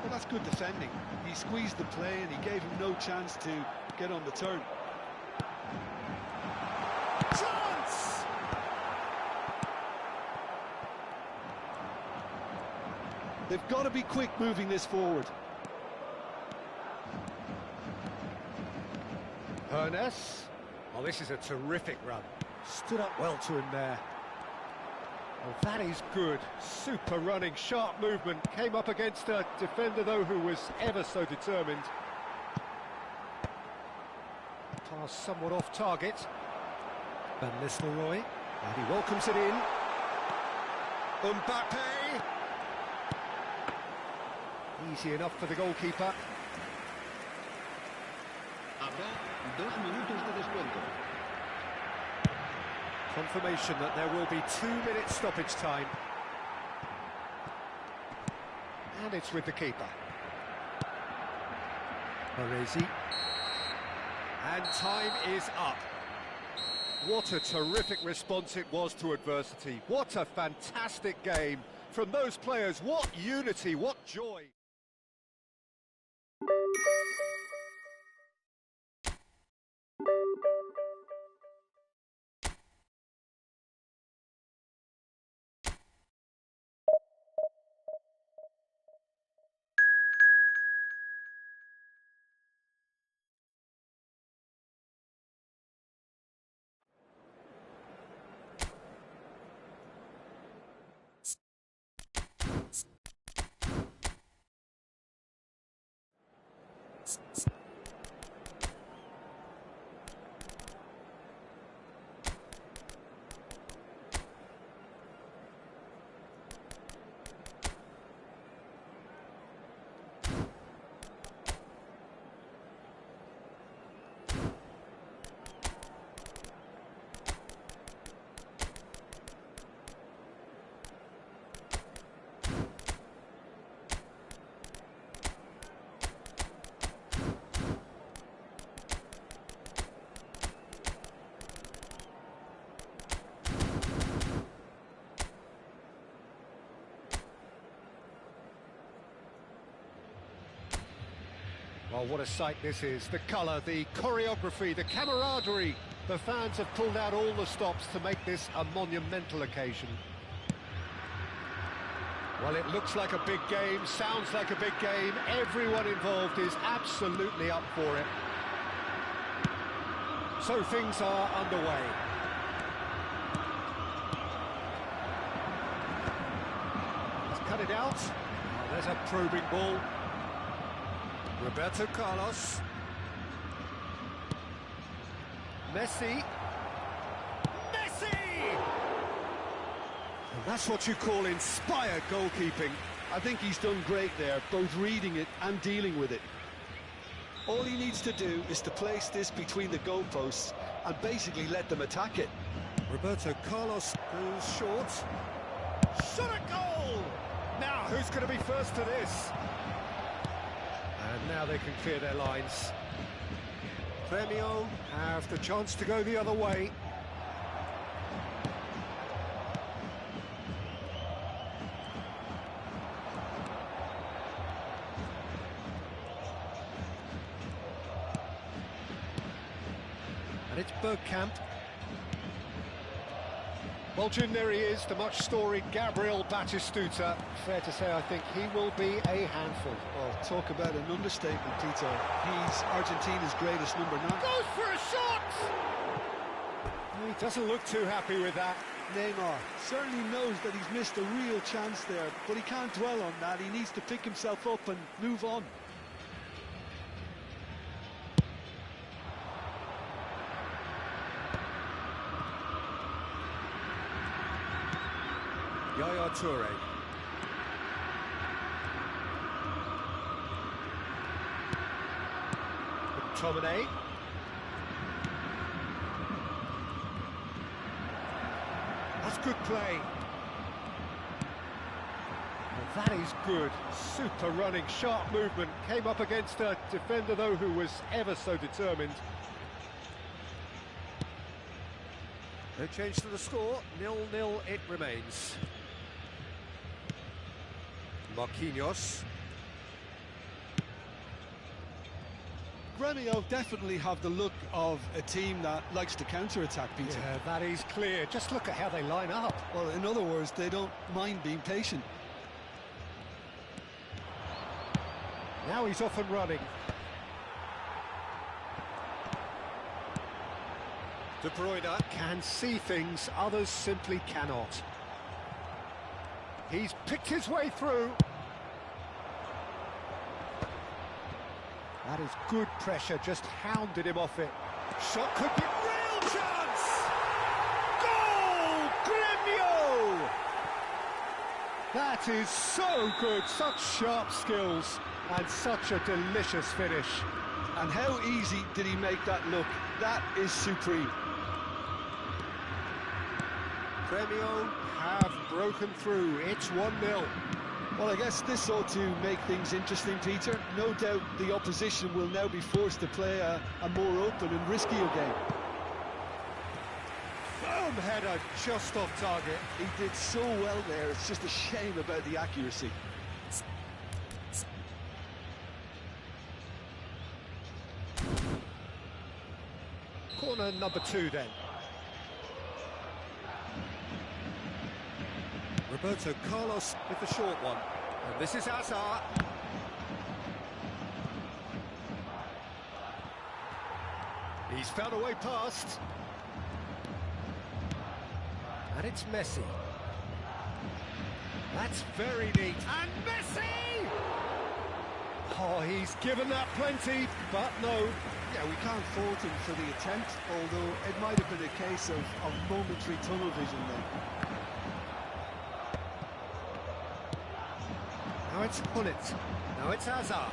[SPEAKER 2] Well, that's good defending. He squeezed the play and he gave him no chance to get on the turn.
[SPEAKER 1] Chance!
[SPEAKER 2] They've got to be quick moving this forward.
[SPEAKER 1] Hernes. Oh, this is a terrific run. Stood up well to him there. Oh, that is good. Super running, sharp movement. Came up against a defender, though, who was ever so determined. Pass somewhat off target. Van Nistelrooy. And he welcomes it in. Mbappe. Easy enough for the goalkeeper.
[SPEAKER 4] Habrá 2 minutos de descuento.
[SPEAKER 1] Confirmation that there will be 2-minute stoppage time. And it's with the keeper. Baresi. And time is up. What a terrific response it was to adversity. What a fantastic game. From those players, what unity, what joy. Oh, what a sight this is. The colour, the choreography, the camaraderie. The fans have pulled out all the stops to make this a monumental occasion. Well, it looks like a big game, sounds like a big game. Everyone involved is absolutely up for it. So things are underway. Let's cut it out. Oh, there's a probing ball. Roberto Carlos. Messi. And that's what you call inspired goalkeeping.
[SPEAKER 2] I think he's done great there, both reading it and dealing with it. All he needs to do is to place this between the goalposts and basically let them attack it.
[SPEAKER 1] Roberto Carlos goes short. Shot a goal! Now, who's going to be first to this? And now they can clear their lines. Grêmio have the chance to go the other way. And it's Bergkamp. Well, Jim, there he is, the much-storied Gabriel Batistuta. Fair to say, I think he will be a handful.
[SPEAKER 2] Oh, talk about an understatement, Peter. He's Argentina's greatest number 9.
[SPEAKER 1] Goes for a shot! He doesn't look too happy with that.
[SPEAKER 2] Neymar certainly knows that he's missed a real chance there, but he can't dwell on that. He needs to pick himself up and move on.
[SPEAKER 1] Yaya Toure. McTominay. That's good play. Well, that is good. Super running, sharp movement. Came up against a defender, though, who was ever so determined. No change to the score. 0-0 it remains. Marquinhos.
[SPEAKER 2] Grêmio definitely have the look of a team that likes to counter-attack, Peter.
[SPEAKER 1] Yeah, that is clear. Just look at how they line up.
[SPEAKER 2] Well, in other words, they don't mind being patient.
[SPEAKER 1] Now he's off and running. De Bruyne can see things others simply cannot. He's picked his way through. That is good pressure, just hounded him off it. Shot could be real chance! Goal! Grêmio! That is so good, such sharp skills and such a delicious finish.
[SPEAKER 2] And how easy did he make that look? That is supreme.
[SPEAKER 1] Grêmio have broken through. It's 1-0.
[SPEAKER 2] Well, I guess this ought to make things interesting, Peter. No doubt the opposition will now be forced to play a more open and riskier game.
[SPEAKER 1] Firm header just off target.
[SPEAKER 2] He did so well there. It's just a shame about the accuracy.
[SPEAKER 1] Corner number 2 then. Roberto Carlos with the short one. And this is Hazard. He's found a way past. And it's Messi. That's very neat. And Messi! Oh, he's given that plenty, but no.
[SPEAKER 2] Yeah, we can't fault him for the attempt, although it might have been a case of momentary tunnel vision then.
[SPEAKER 1] Now it's Gullit. Now it's Hazard.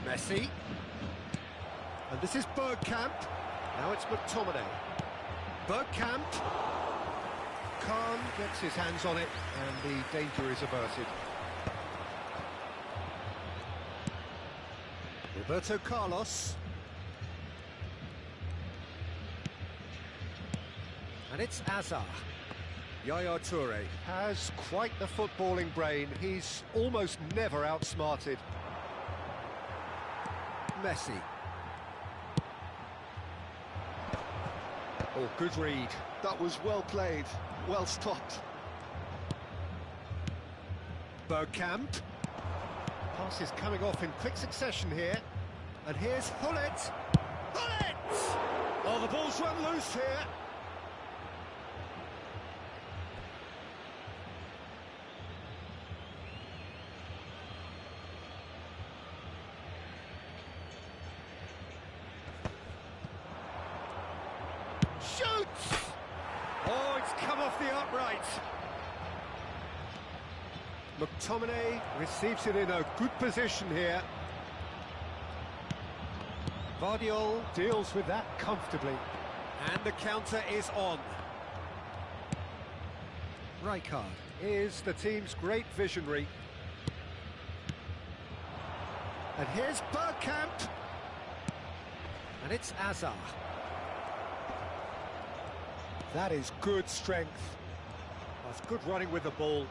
[SPEAKER 1] Messi. And this is Bergkamp. Now it's McTominay. Bergkamp. Khan gets his hands on it and the danger is averted. Roberto Carlos. And it's Hazard. Yaya Toure has quite the footballing brain. He's almost never outsmarted. Messi. Oh, good read.
[SPEAKER 2] That was well played, well stopped.
[SPEAKER 1] Bergkamp. Pass is coming off in quick succession here. And here's Hullet. Hullet! Oh, the ball's run loose here. Shoots! Oh, it's come off the upright. McTominay receives it in a good position here. Vardiol deals with that comfortably. And the counter is on. Rijkaard is the team's great visionary. And here's Bergkamp. And it's Azar. That is good strength. That's good running with the ball.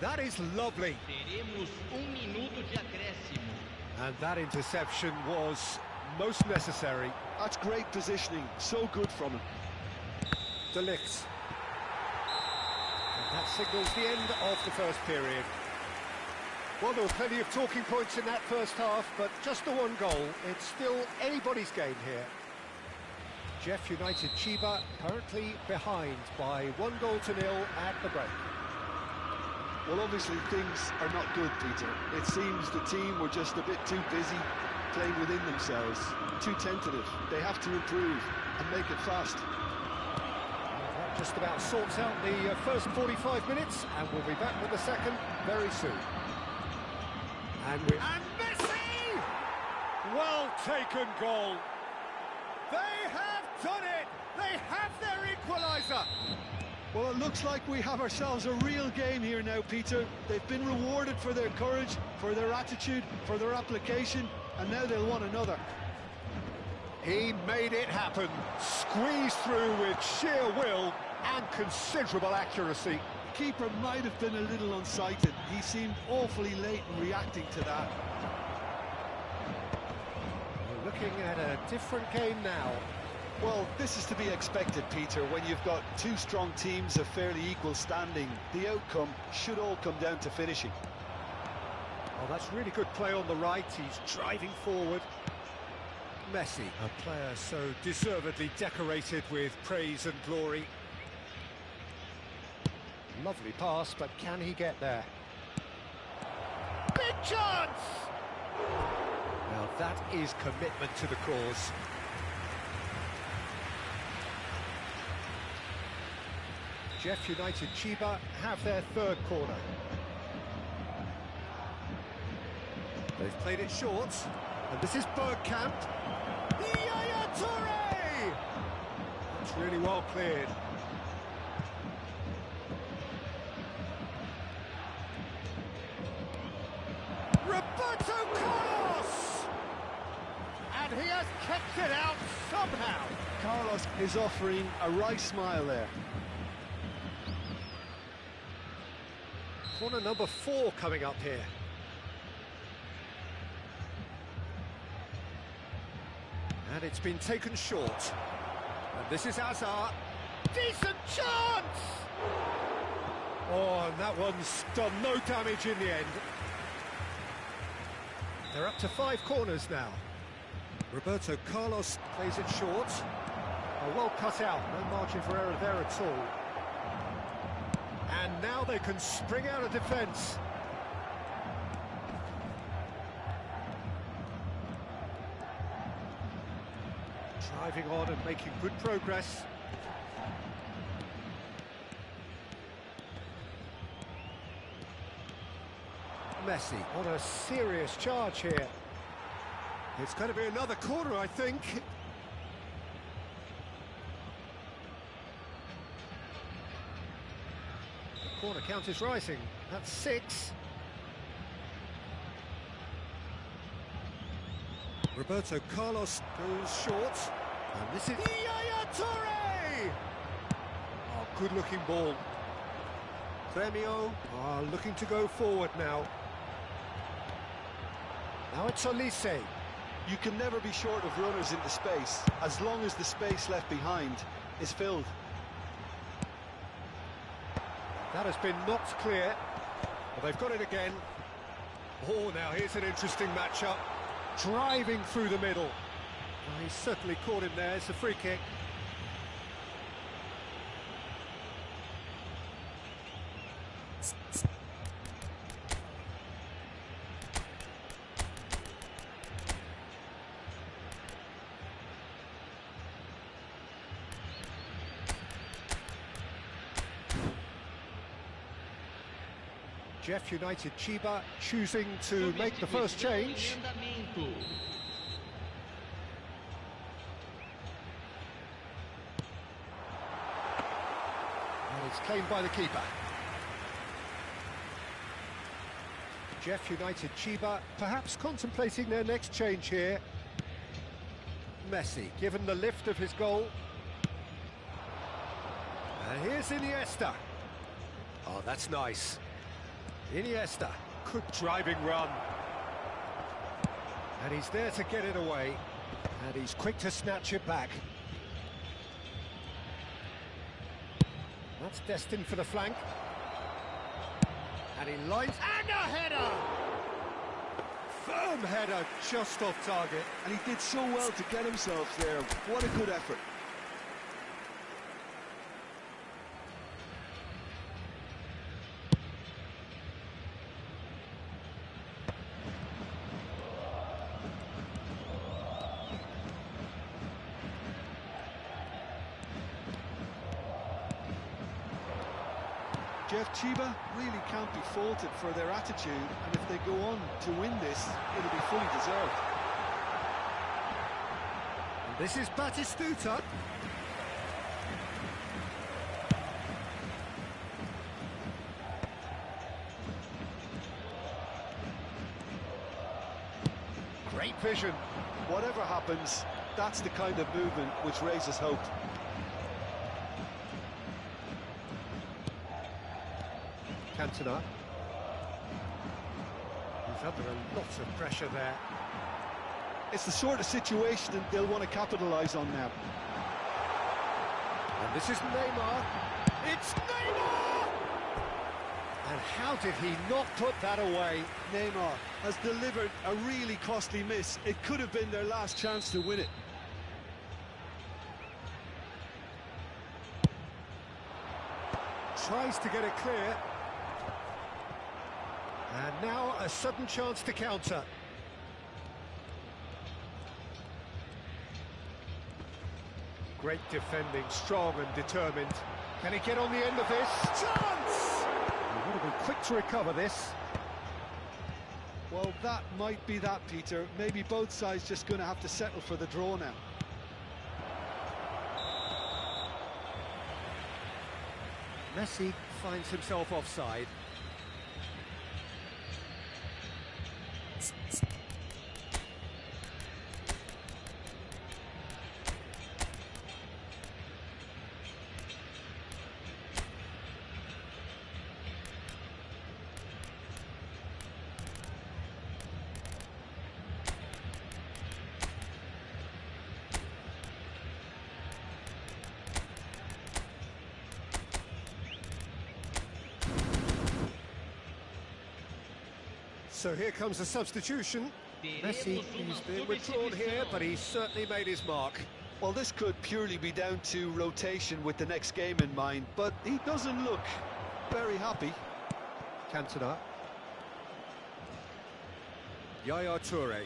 [SPEAKER 1] That is lovely.
[SPEAKER 5] Teremos minuto de acréscimo.
[SPEAKER 1] And that interception was most necessary.
[SPEAKER 2] That's great positioning, so good from him.
[SPEAKER 1] De Ligt. And that signals the end of the first period. Well, there were plenty of talking points in that first half, but just the one goal. It's still anybody's game here. Jeff United Chiba currently behind by 1-0 at the break.
[SPEAKER 2] Well, obviously things are not good, Peter. It seems the team were just a bit too busy playing within themselves, too tentative. They have to improve and make it fast.
[SPEAKER 1] That just about sorts out the first 45 minutes, and we'll be back with the second very soon. And Messi! Well taken goal. They have done it! They have their equaliser!
[SPEAKER 2] Well, it looks like we have ourselves a real game here now, Peter. They've been rewarded for their courage, for their attitude, for their application, and now they'll want another.
[SPEAKER 1] He made it happen, squeezed through with sheer will and considerable accuracy.
[SPEAKER 2] The keeper might have been a little unsighted. He seemed awfully late in reacting to that.
[SPEAKER 1] We're looking at a different game now.
[SPEAKER 2] Well, this is to be expected, Peter. When you've got two strong teams of fairly equal standing, the outcome should all come down to finishing.
[SPEAKER 1] Oh, that's really good play on the right. He's driving forward. Messi, a player so deservedly decorated with praise and glory. Lovely pass, but can he get there? Big chance! Now that is commitment to the cause. Jeff United Chiba have their third corner. They've played it short, and this is Bergkamp. Yaya Toure! That's really well cleared. Roberto Carlos! And he has kept it out somehow.
[SPEAKER 2] Carlos is offering a wry smile there.
[SPEAKER 1] Corner number 4 coming up here. And it's been taken short. And this is Azar. Decent chance! Oh, and that one's done no damage in the end. They're up to 5 corners now. Roberto Carlos plays it short. Oh, well cut out, no margin for error there at all. And now they can spring out of defence. Driving on and making good progress. Messi on a serious charge here. It's going to be another corner, I think. Corner count is rising. That's 6. Roberto Carlos goes short. And this is Yaya Toure! Oh, good-looking ball. Premio are looking to go forward now. Now it's Olise.
[SPEAKER 2] You can never be short of runners into space, as long as the space left behind is filled.
[SPEAKER 1] That has been knocked clear. Well, they've got it again. Oh, now here's an interesting matchup. Driving through the middle. Well, he's certainly caught him there. It's a free kick. Jeff United Chiba choosing to make the first change. And it's claimed by the keeper. Jeff United Chiba perhaps contemplating their next change here. Messi given the lift of his goal. And here's Iniesta. Oh, that's nice. Iniesta, good driving run. And he's there to get it away. And he's quick to snatch it back. That's destined for the flank. And he lines... And a header! Firm header, just off target.
[SPEAKER 2] And he did so well to get himself there. What a good effort. Jeff Chiba really can't be faulted for their attitude, and if they go on to win this, it'll be fully deserved.
[SPEAKER 1] And this is Batistuta. Great vision.
[SPEAKER 2] Whatever happens, that's the kind of movement which raises hope.
[SPEAKER 1] Cantona. He's under a lot of pressure there.
[SPEAKER 2] It's the sort of situation they'll want to capitalise on now.
[SPEAKER 1] And this is Neymar. It's Neymar! And how did he not put that away?
[SPEAKER 2] Neymar has delivered a really costly miss. It could have been their last chance to win it.
[SPEAKER 1] Tries to get it clear. And now a sudden chance to counter. Great defending, strong and determined. Can he get on the end of this? Chance! He would have been quick to recover this.
[SPEAKER 2] Well, that might be that, Peter. Maybe both sides just going to have to settle for the draw now.
[SPEAKER 1] Messi finds himself offside. So here comes a substitution. Messi, he's been withdrawn here, but he's certainly made his mark.
[SPEAKER 2] Well, this could purely be down to rotation with the next game in mind, but he doesn't look very happy.
[SPEAKER 1] Cantona. Yaya Toure.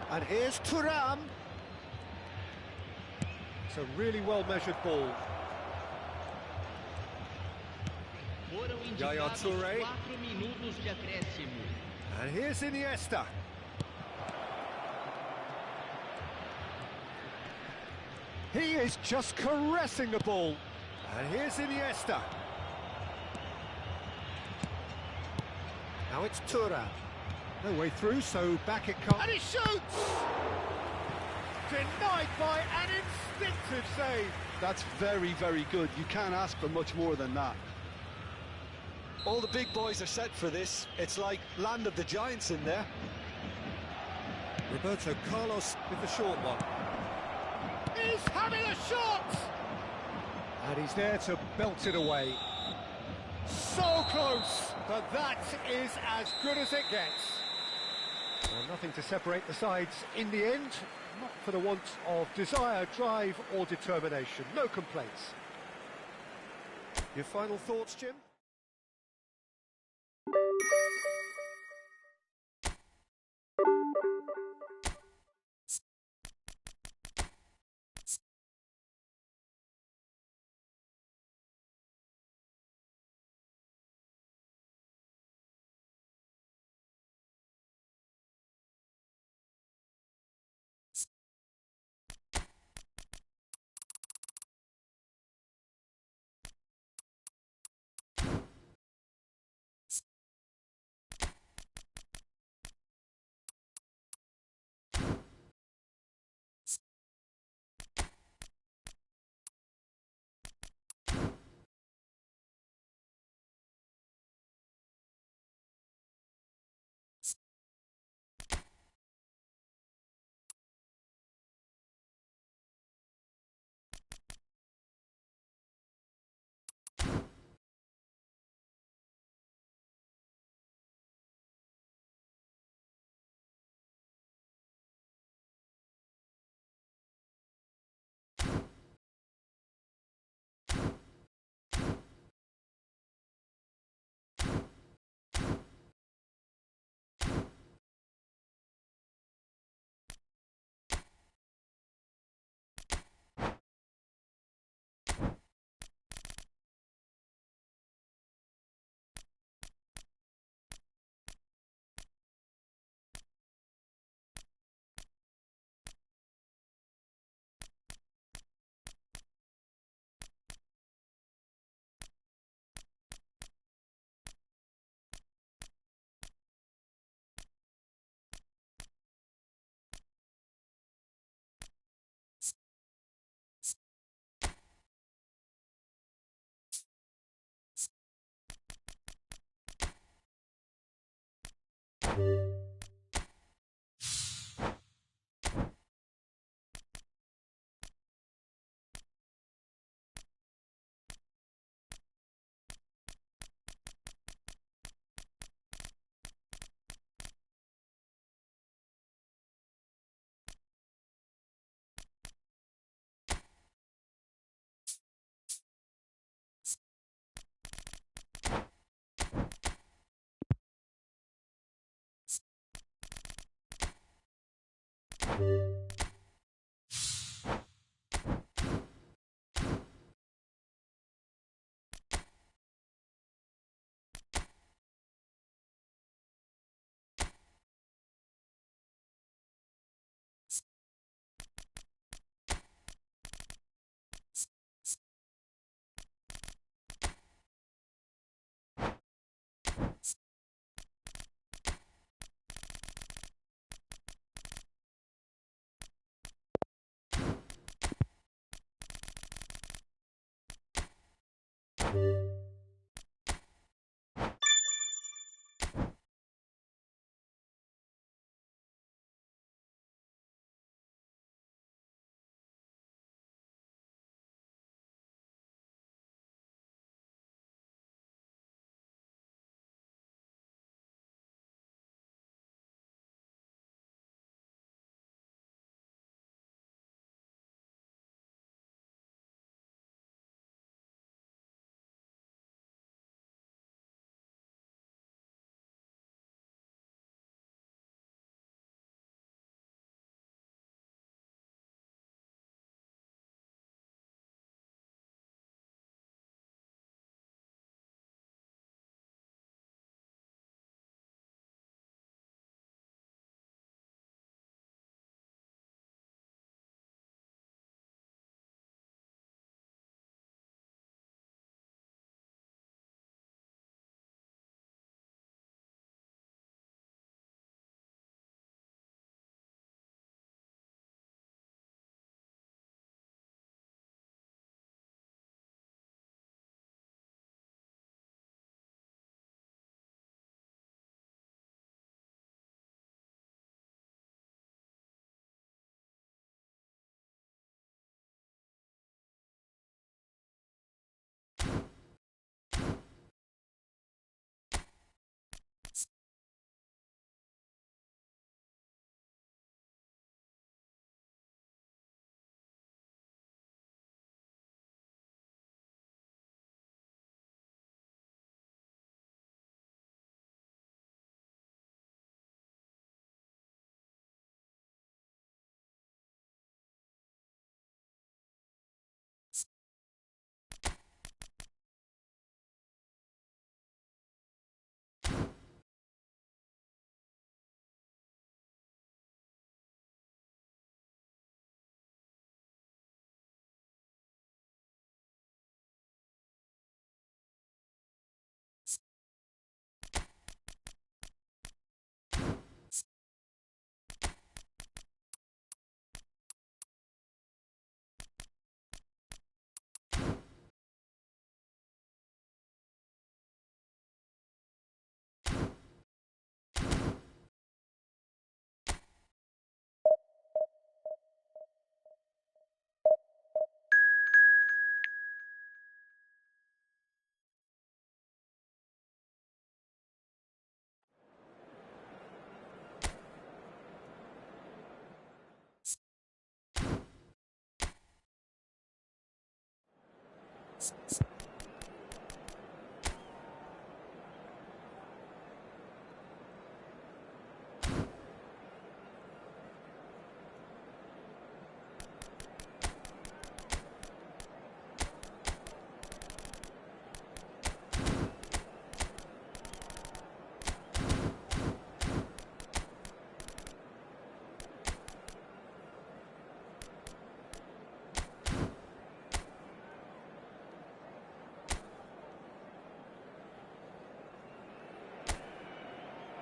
[SPEAKER 1] And here's Thuram. It's a really well-measured ball. Yaya Toure. And here's Iniesta. He is just caressing the ball. And here's Iniesta. Now it's Thuram. No way through, so back it comes. And he shoots! denied by an instinctive save.
[SPEAKER 2] That's very, very good. You can't ask for much more than that. All the big boys are set for this. It's like land of the giants in there.
[SPEAKER 1] Roberto Carlos with the short one. He's having a shot! And he's there to belt it away. So close, but that is as good as it gets. Well, nothing to separate the sides in the end, not for the want of desire, drive or determination. No complaints. Your final thoughts, Jim?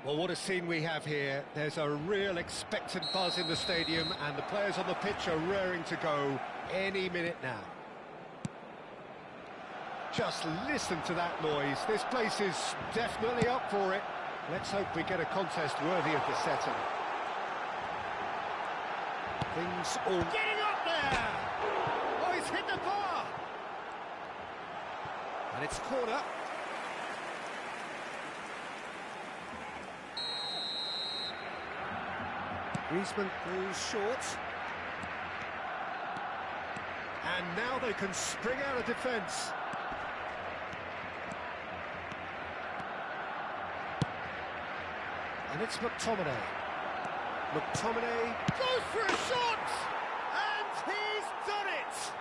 [SPEAKER 1] Well, what a scene we have here. There's a real expectant buzz in the stadium, and the players on the pitch are raring to go any minute now. Just listen to that noise. This place is definitely up for it. Let's hope we get a contest worthy of the setting. Things all... Getting up there! Oh, he's hit the bar! And it's corner. Griezmann goes short. And now they can spring out of defence. And it's McTominay. McTominay goes for a shot! And he's done it!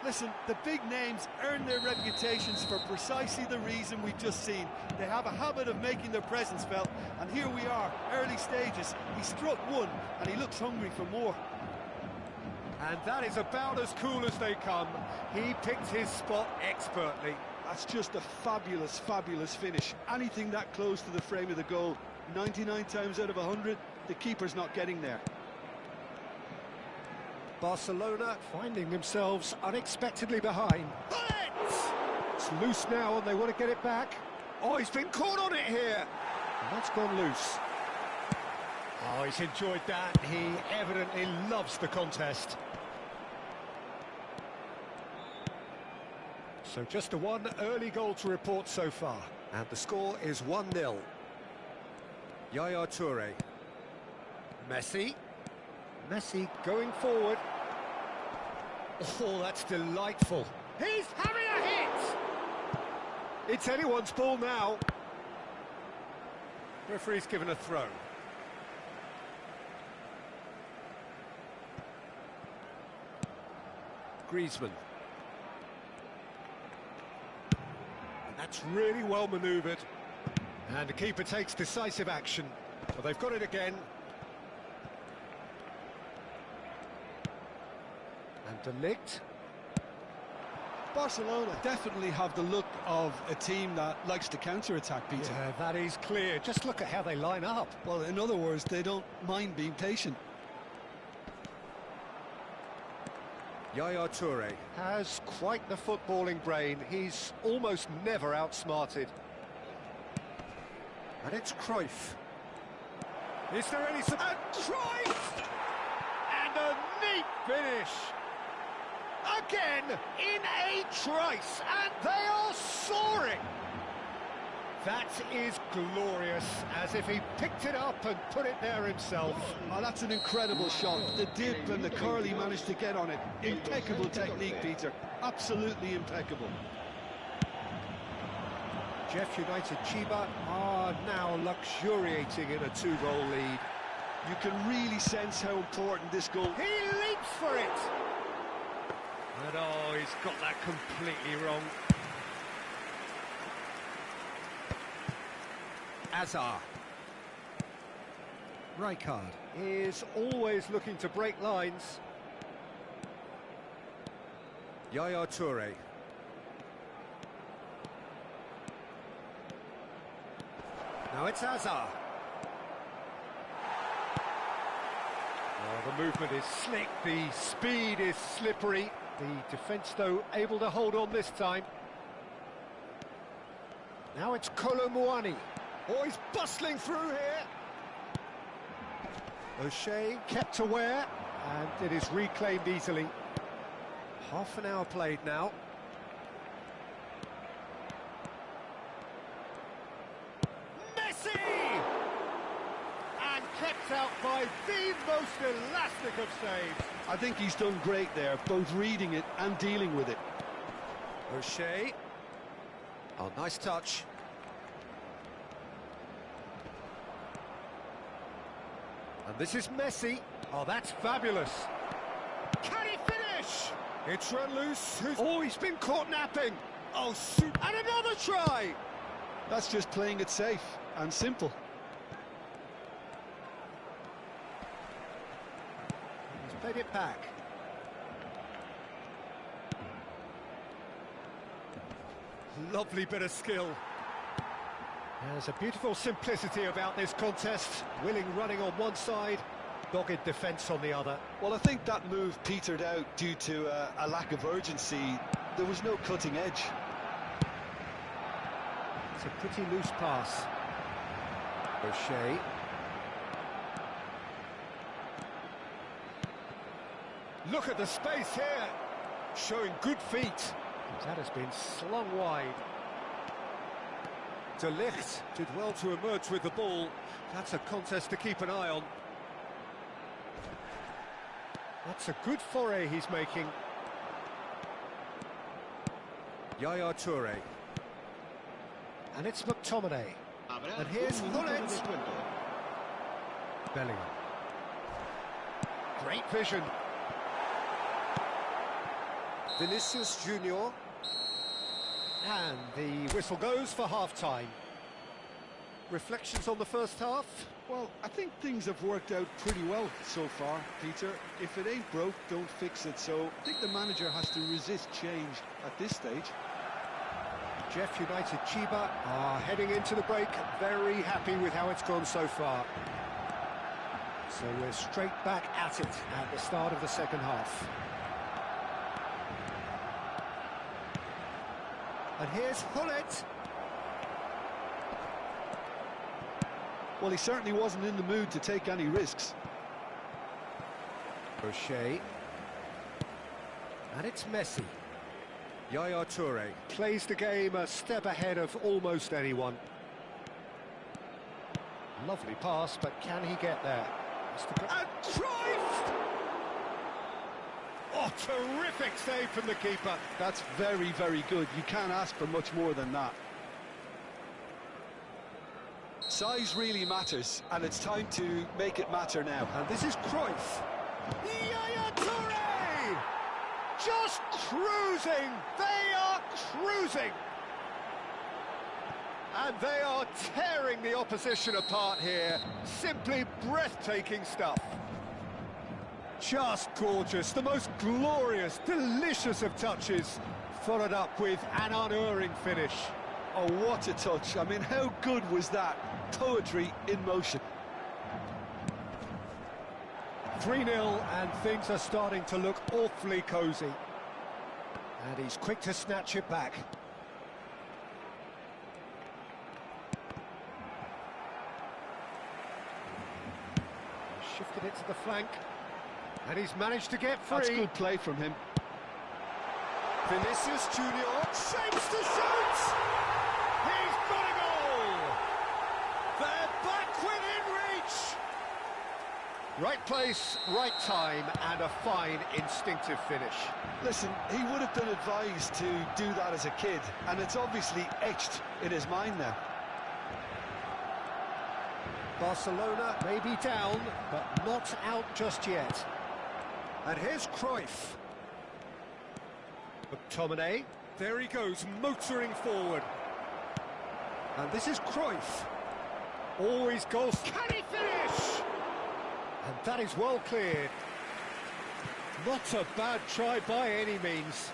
[SPEAKER 2] Listen, the big names earn their reputations for precisely the reason we've just seen. They have a habit of making their presence felt, and here we are, early stages. He struck one, and he looks hungry for more.
[SPEAKER 1] And that is about as cool as they come. He picked his spot expertly.
[SPEAKER 2] That's just a fabulous, fabulous finish. Anything that close to the frame of the goal, 99 times out of 100, the keeper's not getting there.
[SPEAKER 1] Barcelona finding themselves unexpectedly behind. It's loose now and they want to get it back. Oh, he's been caught on it here. And that's gone loose. Oh, he's enjoyed that. He evidently loves the contest. So just a one early goal to report so far. And the score is 1-0. Yaya Toure. Messi. Messi going forward. Oh, that's delightful. He's having a hit! It's anyone's ball now. Referee's given a throw. Griezmann. And that's really well manoeuvred. And the keeper takes decisive action. Well, they've got it again. And De Ligt.
[SPEAKER 2] Barcelona definitely have the look of a team that likes to counter-attack, Peter.
[SPEAKER 1] Yeah, that is clear. Just look at how they line up.
[SPEAKER 2] Well, in other words, they don't mind being patient.
[SPEAKER 1] Yaya Toure has quite the footballing brain. He's almost never outsmarted. And it's Cruyff. Is there any... And Cruyff! And a neat finish! Again, in a trice, and they are soaring! That is glorious, as if he picked it up and put it there himself.
[SPEAKER 2] Oh, that's an incredible shot. The dip and the curl he managed to get on it. Impeccable technique, Peter. Absolutely impeccable.
[SPEAKER 1] Jeff United Chiba are now luxuriating in a 2-goal lead.
[SPEAKER 2] You can really sense how important this goal...
[SPEAKER 1] He leaps for it! And oh, he's got that completely wrong. Azar. Rijkaard is always looking to break lines. Yaya Toure. Now it's Azar. Oh, the movement is slick, the speed is slippery. The defence, though, able to hold on this time. Now it's Kolo Muani. Oh, he's bustling through here. O'Shea kept aware, and it is reclaimed easily. Half an hour played now. Messi! And kept out by the most elastic of saves.
[SPEAKER 2] I think he's done great there, both reading it and dealing with it.
[SPEAKER 1] O'Shea. Oh, nice touch. And this is Messi. Oh, that's fabulous. Can he finish? It's run loose. Oh, he's been caught napping. Oh, shoot. And another try.
[SPEAKER 2] That's just playing it safe and simple.
[SPEAKER 1] He's played it back. Lovely bit of skill. There's a beautiful simplicity about this contest. Willing running on one side, dogged defence on the other.
[SPEAKER 2] Well, I think that move petered out due to a lack of urgency. There was no cutting edge.
[SPEAKER 1] It's a pretty loose pass. O'Shea. Look at the space here. Showing good feet. That has been slung wide. De Ligt did well to emerge with the ball. That's a contest to keep an eye on. That's a good foray he's making. Yaya Toure. And it's McTominay. And here's Gullit. Bellingham. Great vision. Vinicius Junior. And the whistle goes for half-time. Reflections on the first half?
[SPEAKER 2] Well, I think things have worked out pretty well so far, Peter. If it ain't broke, don't fix it. So I think the manager has to resist change at this stage.
[SPEAKER 1] Jeff United Chiba are heading into the break, very happy with how it's gone so far. So we're straight back at it at the start of the second half. And here's Gullit.
[SPEAKER 2] Well, he certainly wasn't in the mood to take any risks.
[SPEAKER 1] O'Shea. And it's Messi. Yaya Toure plays the game a step ahead of almost anyone. Lovely pass, but can he get there? And Cruyff! Oh, terrific save from the keeper.
[SPEAKER 2] That's very, very good. You can't ask for much more than that. Size really matters, and it's time to make it matter now.
[SPEAKER 1] And this is Cruyff. Yaya Toure! Just cruising! They are cruising! And they are tearing the opposition apart here. Simply breathtaking stuff. Just gorgeous, the most glorious, delicious of touches, followed up with an unerring finish.
[SPEAKER 2] Oh, what a touch. I mean, how good was that? Poetry in motion.
[SPEAKER 1] 3-0, and things are starting to look awfully cosy. And he's quick to snatch it back. Shifted it to the flank. And he's managed to get free.
[SPEAKER 2] That's good play from him.
[SPEAKER 1] Vinicius Junior shapes to shoot! He's got a goal! They're back within reach! Right place, right time, and a fine instinctive finish.
[SPEAKER 2] Listen, he would have been advised to do that as a kid, and it's obviously etched in his mind now.
[SPEAKER 1] Barcelona may be down, but not out just yet. And here's Cruyff. McTominay, there he goes, motoring forward. And this is Cruyff. Always goes, can he finish? And that is well cleared. Not a bad try by any means.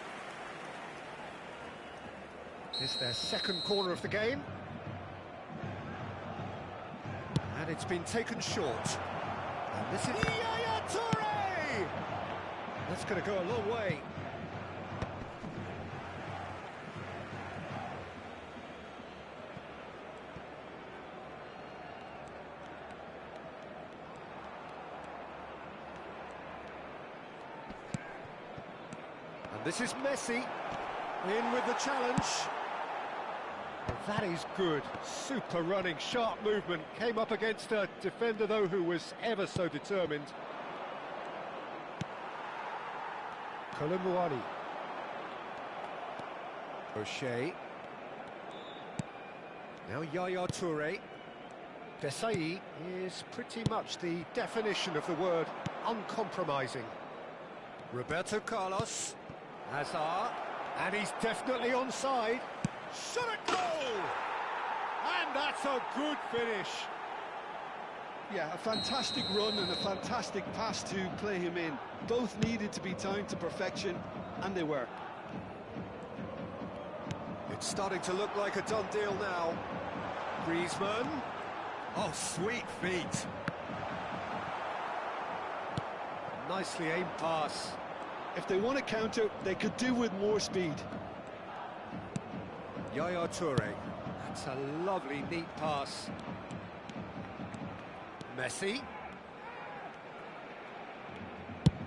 [SPEAKER 1] It's their second corner of the game. And it's been taken short. And this is Yaya Toure! That's going to go a long way. And this is Messi, in with the challenge. And that is good. Super running, sharp movement. Came up against a defender, though, who was ever so determined. Colomboani. O'Shea. Now Yaya Toure. Desai is pretty much the definition of the word uncompromising. Roberto Carlos. Hazard. And he's definitely onside. Shot at goal! And that's a good finish.
[SPEAKER 2] Yeah, a fantastic run and a fantastic pass to play him in. Both needed to be timed to perfection, and they were.
[SPEAKER 1] It's starting to look like a done deal now. Griezmann. Oh, sweet feet. Nicely aimed pass.
[SPEAKER 2] If they want to counter, they could do with more speed.
[SPEAKER 1] Yaya Toure. That's a lovely, neat pass. Messi.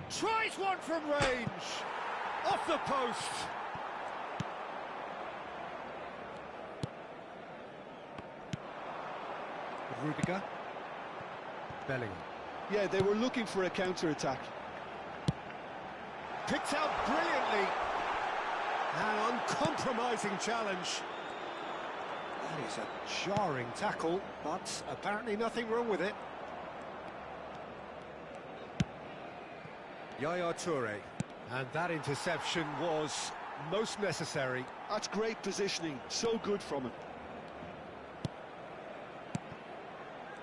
[SPEAKER 1] Tries one from range. Off the post. Rudiger. Bellingham.
[SPEAKER 2] Yeah, they were looking for a counter-attack.
[SPEAKER 1] Picked out brilliantly. An uncompromising challenge. That is a jarring tackle, but apparently nothing wrong with it. Yaya Toure. And that interception was most necessary.
[SPEAKER 2] That's great positioning, so good from him.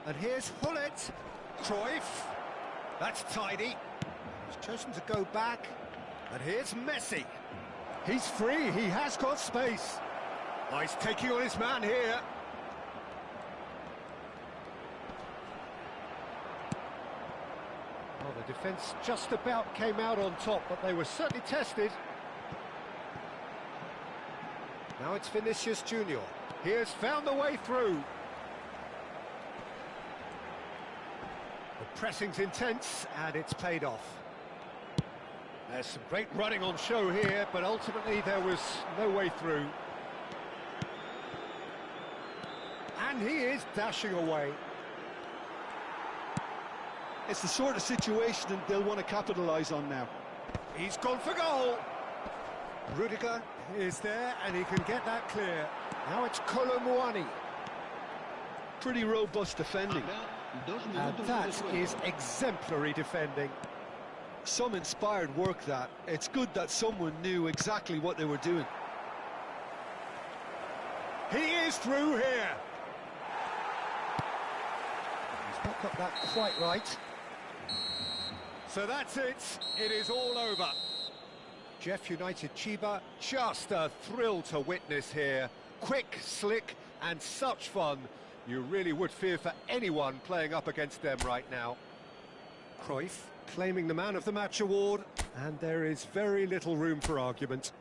[SPEAKER 1] And here's Hullet. Cruyff. That's tidy. He's chosen to go back. And here's Messi. He's free, he has got space. Oh, he's taking on his man here. Oh, the defence just about came out on top, but they were certainly tested. Now it's Vinicius Junior. He has found the way through. The pressing's intense, and it's paid off. There's some great running on show here, but ultimately there was no way through. And he is dashing away.
[SPEAKER 2] It's the sort of situation that they'll want to capitalise on now.
[SPEAKER 1] He's gone for goal. Rudiger is there, and he can get that clear. Now it's Colomwani.
[SPEAKER 2] Pretty robust defending.
[SPEAKER 1] And that is exemplary defending.
[SPEAKER 2] Some inspired work that. It's good that someone knew exactly what they were doing.
[SPEAKER 1] He is through here. He's not got that quite right. So that's it. It is all over. Jeff United Chiba, just a thrill to witness here. Quick, slick, and such fun. You really would fear for anyone playing up against them right now. Cruyff claiming the Man of the Match award, and there is very little room for argument.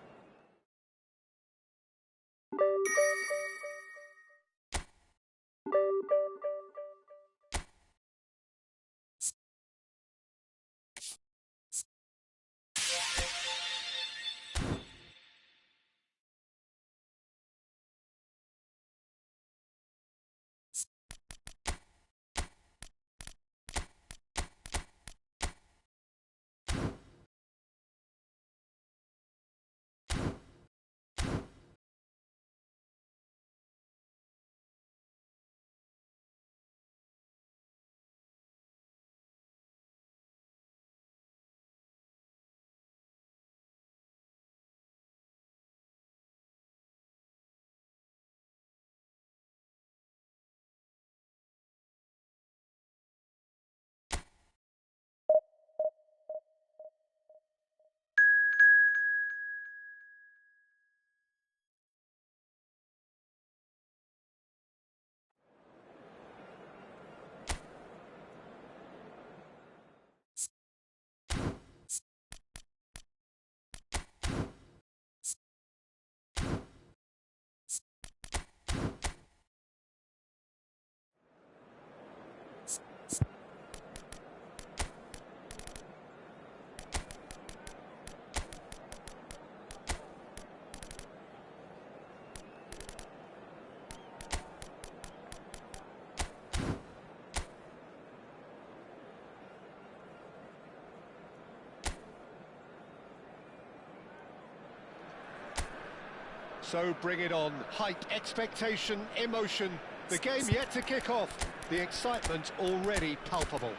[SPEAKER 1] So bring it on. Hype, expectation, emotion. The game yet to kick off. The excitement already palpable.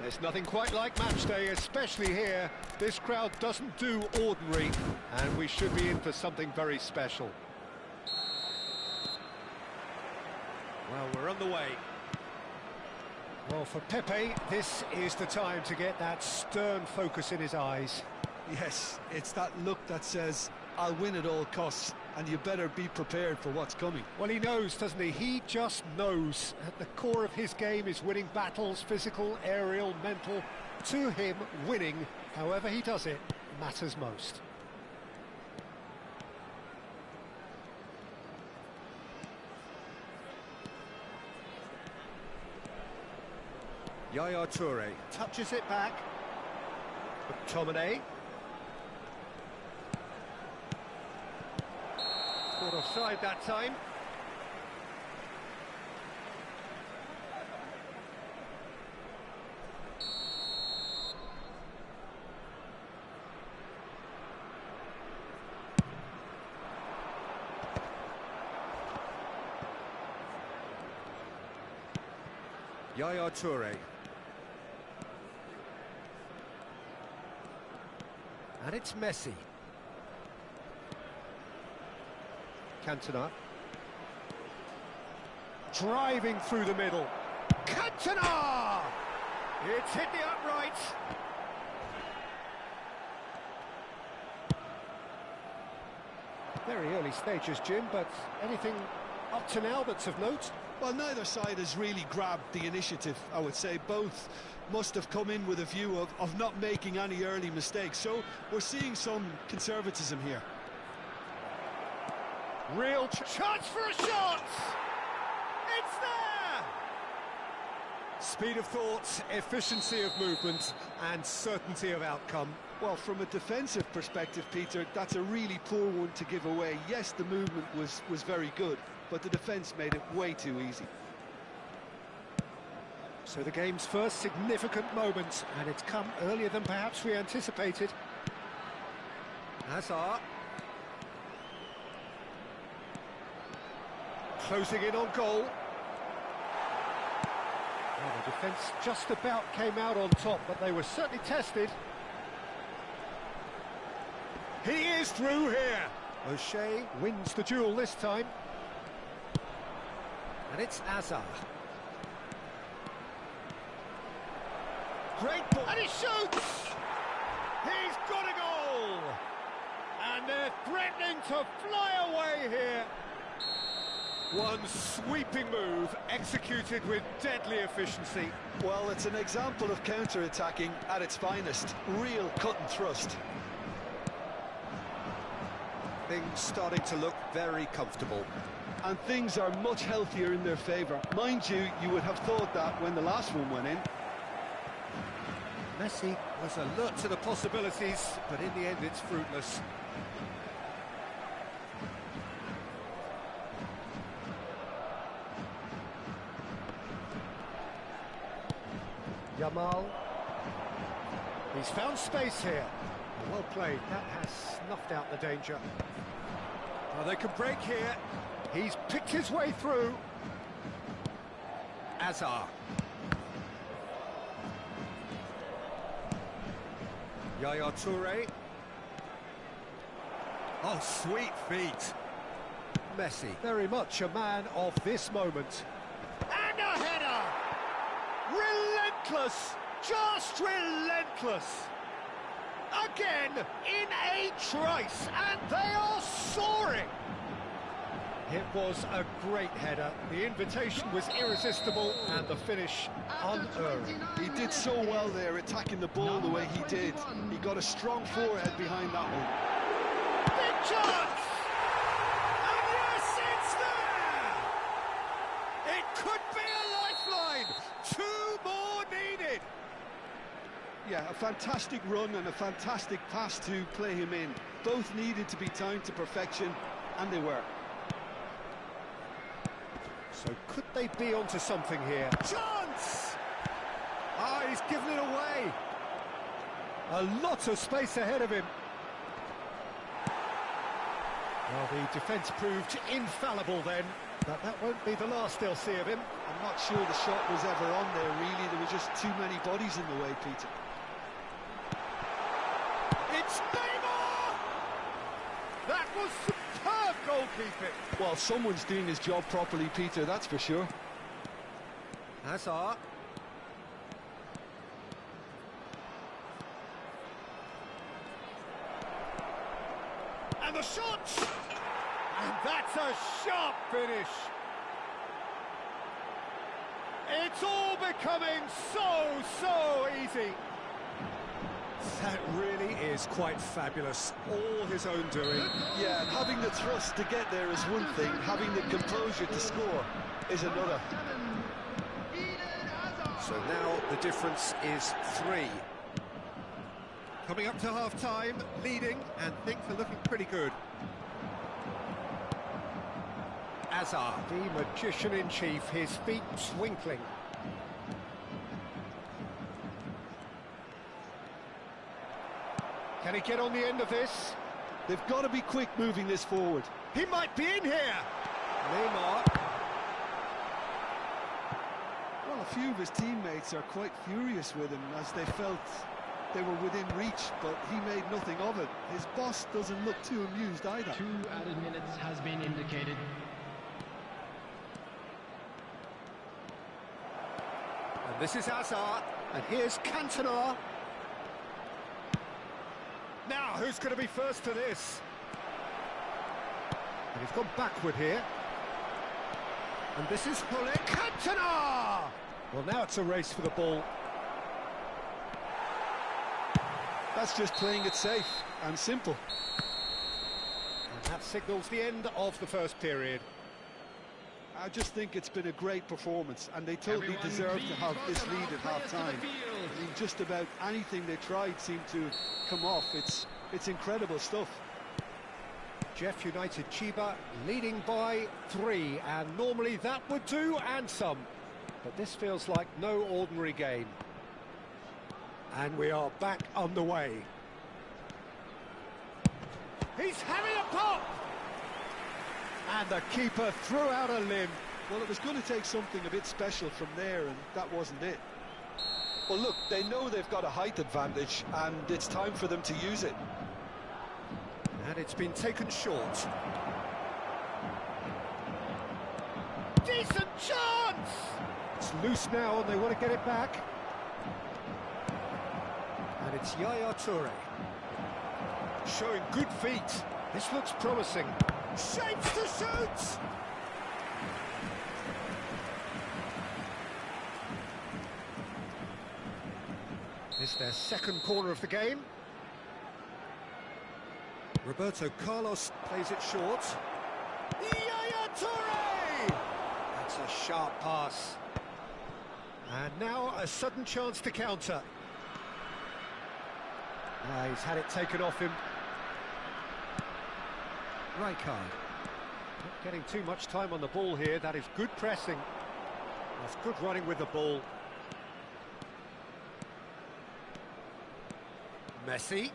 [SPEAKER 1] There's nothing quite like match day, especially here. This crowd doesn't do ordinary, and we should be in for something very special. Well, we're on the way. Well, for Pepe, this is the time to get that stern focus in his eyes.
[SPEAKER 3] Yes, it's that look that says, I'll win at all costs, and you better be prepared for what's coming.
[SPEAKER 1] Well, he knows, doesn't he? He just knows. At the core of his game is winning battles, physical, aerial, mental. To him, winning, however he does it, matters most. Yaya Toure touches it back. McTominay. Caught offside that time. Yaya Toure. And it's Messi. Cantona. Driving through the middle. Cantona! It's hit the uprights. Very early stages, Jim, but anything up to now that's of note?
[SPEAKER 3] Well, neither side has really grabbed the initiative, I would say. Both must have come in with a view of not making any early mistakes. So we're seeing some conservatism here.
[SPEAKER 1] Real chance for a shot! It's there! Speed of thought, efficiency of movement, and certainty of outcome.
[SPEAKER 2] Well, from a defensive perspective, Peter, that's a really poor one to give away. Yes, the movement was very good, but the defence made it way too easy.
[SPEAKER 1] So the game's first significant moment, and it's come earlier than perhaps we anticipated. Hazard. Closing in on goal. Well, the defence just about came out on top, but they were certainly tested. He is through here. O'Shea wins the duel this time. And it's Hazard. Great ball. And he shoots! He's got a goal! And they're threatening to fly away here. One sweeping move, executed with deadly efficiency.
[SPEAKER 3] Well, it's an example of counter-attacking at its finest. Real cut and thrust.
[SPEAKER 1] Things starting to look very comfortable.
[SPEAKER 2] And things are much healthier in their favour. Mind you, you would have thought that when the last one went in.
[SPEAKER 1] Messi was alert to the possibilities, but in the end it's fruitless. Yamal. He's found space here. Well played. That has snuffed out the danger. Oh, they can break here. He's picked his way through. Hazard. Yaya Toure. Oh, sweet feet. Messi, very much a man of this moment. And a header! Relentless! Just relentless! Again, in a trice, and they are soaring! It was a great header. The invitation was irresistible, and the finish unerring.
[SPEAKER 2] He did so well there, attacking the ball the way he did. He got a strong forehead behind that one.
[SPEAKER 1] Big chance! And yes, it's there! It could be a lifeline! 2 more needed!
[SPEAKER 2] Yeah, a fantastic run and a fantastic pass to play him in. Both needed to be timed to perfection, and they were.
[SPEAKER 1] So could they be onto something here? Chance! Ah, he's given it away. A lot of space ahead of him. Well, the defence proved infallible then, but that won't be the last they'll see of him.
[SPEAKER 3] I'm not sure the shot was ever on there, really. There were just too many bodies in the way, Peter.
[SPEAKER 1] It's Neymar! That was superb goalkeeping.
[SPEAKER 2] Well, someone's doing his job properly, Peter, that's for sure.
[SPEAKER 1] Hazard. And the shot! And that's a sharp finish. It's all becoming so easy. That really is quite fabulous. All his own doing.
[SPEAKER 2] Yeah, and having the thrust to get there is one thing, having the composure to score is another.
[SPEAKER 1] So now the difference is 3. Coming up to half-time, leading, and things are looking pretty good. Hazard, the magician-in-chief, his feet twinkling. Can he get on the end of this?
[SPEAKER 2] They've got to be quick moving this forward.
[SPEAKER 1] He might be in here! Neymar.
[SPEAKER 2] Well, a few of his teammates are quite furious with him as they felt they were within reach, but he made nothing of it. His boss doesn't look too amused either.
[SPEAKER 5] 2 added minutes has been indicated.
[SPEAKER 1] And this is Hazard, and here's Cantona. Now, who's going to be first to this? And he's gone backward here. And this is Cantona! Well, now it's a race for the ball.
[SPEAKER 2] That's just playing it safe and simple.
[SPEAKER 1] And that signals the end of the first period.
[SPEAKER 2] I just think it's been a great performance, and they totally deserve to have this lead at half-time. I mean, just about anything they tried seemed to come off. It's incredible stuff.
[SPEAKER 1] Jeff United Chiba leading by 3, and normally that would do, and some. But this feels like no ordinary game. And we are back underway. He's having a pop! And the keeper threw out a limb.
[SPEAKER 2] Well, it was going to take something a bit special from there, and that wasn't it. Well, look, they know they've got a height advantage, and it's time for them to use it.
[SPEAKER 1] And it's been taken short. Decent chance! It's loose now, and they want to get it back. And it's Yaya Toure. Showing good feet. This looks promising. Shapes to shoot! It's their second corner of the game. Roberto Carlos plays it short. Yaya Toure! That's a sharp pass. And now a sudden chance to counter. He's had it taken off him. Rijkaard. Not getting too much time on the ball here. That is good pressing. That's good running with the ball. Messi.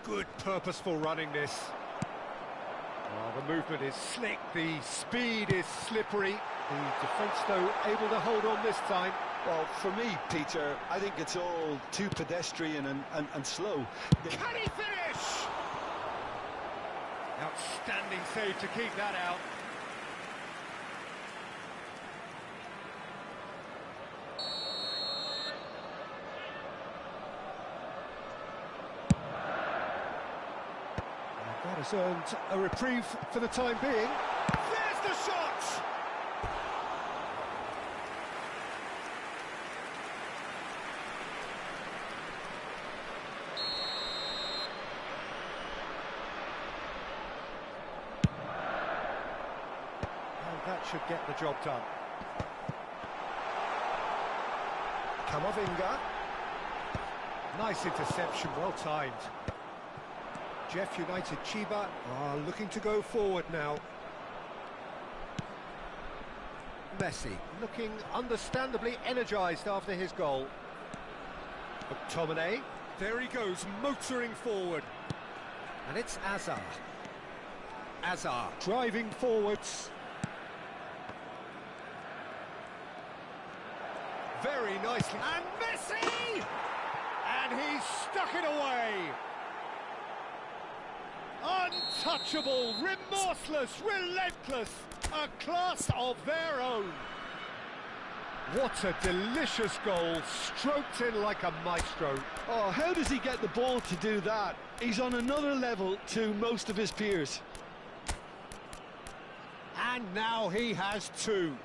[SPEAKER 1] Good purposeful running this. Oh, the movement is slick, the speed is slippery. The defence, though, able to hold on this time.
[SPEAKER 2] Well, for me, Peter, I think it's all too pedestrian and slow.
[SPEAKER 1] Can he finish? Outstanding save to keep that out. That has earned a reprieve for the time being. There's the shot! And that should get the job done. Camavinga. Nice interception, well timed. Jeff United Chiba are looking to go forward now. Messi looking understandably energised after his goal. McTominay, there he goes, motoring forward. And it's Azar. Azar driving forwards. Very nicely. And Messi! And he's stuck it away. Untouchable, remorseless, relentless. A class of their own. What a delicious goal, stroked in like a maestro.
[SPEAKER 2] Oh, how does he get the ball to do that? He's on another level to most of his peers.
[SPEAKER 1] And now he has two.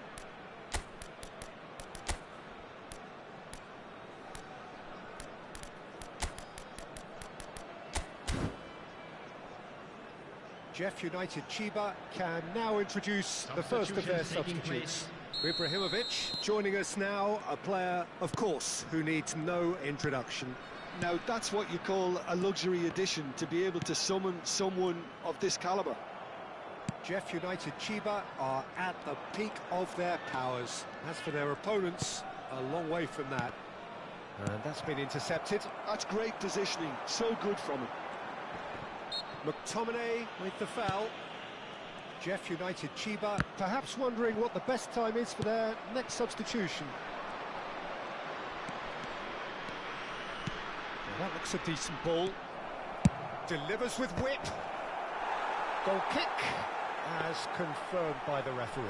[SPEAKER 1] Jeff United Chiba can now introduce the first of their substitutes. Ibrahimovic joining us now, a player, of course, who needs no introduction.
[SPEAKER 2] Now, that's what you call a luxury addition, to be able to summon someone of this calibre.
[SPEAKER 1] Jeff United Chiba are at the peak of their powers. As for their opponents, a long way from that. And that's been intercepted.
[SPEAKER 2] That's great positioning, so good from him.
[SPEAKER 1] McTominay with the foul. Jeff United Chiba perhaps wondering what the best time is for their next substitution. Well, that looks a decent ball. Delivers with whip. Goal kick, as confirmed by the referee.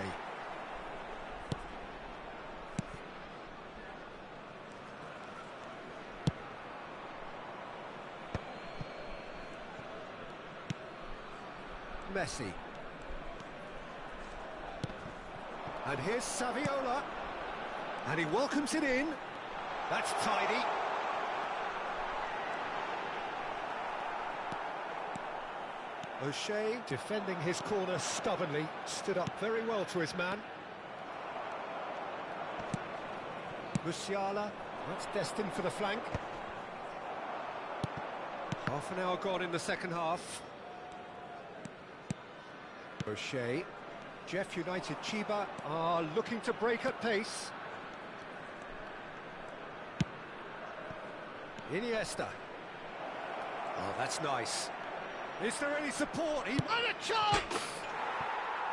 [SPEAKER 1] Messi. And here's Saviola. And he welcomes it in. That's tidy. O'Shea defending his corner stubbornly, stood up very well to his man. Musiala, that's destined for the flank. Half an hour gone in the second half. O'Shea. Jeff United Chiba are looking to break at pace. Iniesta. Oh, that's nice. Is there any support? He had a chance!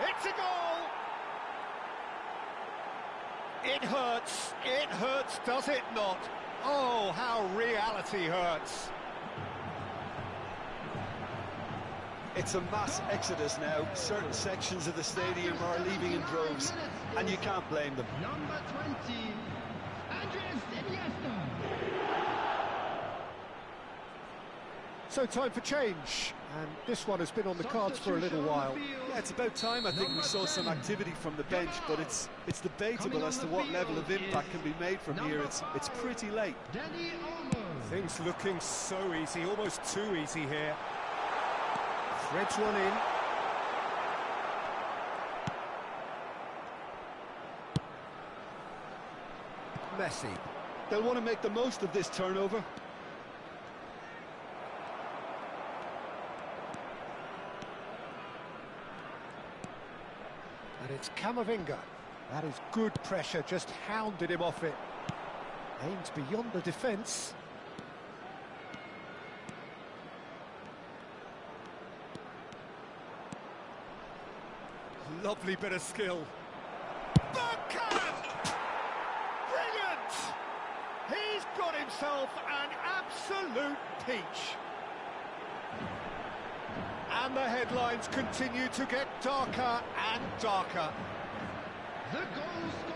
[SPEAKER 1] It's a goal! It hurts, does it not? Oh, how reality hurts.
[SPEAKER 2] It's a mass exodus now. Certain sections of the stadium are leaving in droves, and you can't blame them.
[SPEAKER 5] Number 20, Andres Iniesta.
[SPEAKER 2] So time for change, and this one has been on the cards for a little while. Yeah, it's about time I think we saw some activity from the bench, but it's debatable as to what level of impact can be made from here. It's pretty late.
[SPEAKER 1] Things looking so easy, almost too easy here. Threads one in. Messi.
[SPEAKER 2] They'll want to make the most of this turnover.
[SPEAKER 1] And it's Camavinga. That is good pressure, just hounded him off it. Aimed beyond the defence. Lovely bit of skill. Backhand! Brilliant! He's got himself an absolute peach. And the headlines continue to get darker and darker.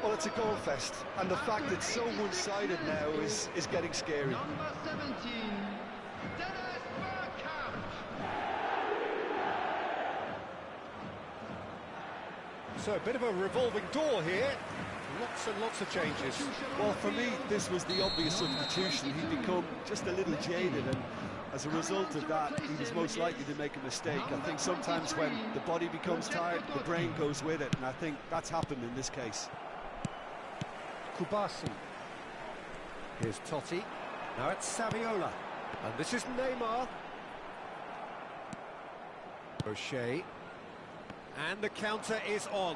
[SPEAKER 2] Well, it's a goal fest, and the fact it's so one-sided now is getting scary.
[SPEAKER 5] Number 17,
[SPEAKER 1] So a bit of a revolving door here. Lots and lots of changes.
[SPEAKER 2] Well, for me, this was the obvious substitution. He'd become just a little jaded, and as a result of that, he was most likely to make a mistake. I think sometimes when the body becomes tired, the brain goes with it, and I think that's happened in this case.
[SPEAKER 1] Kubasi. Here's Totti. Now it's Saviola. And this is Neymar. O'Shea. And the counter is on.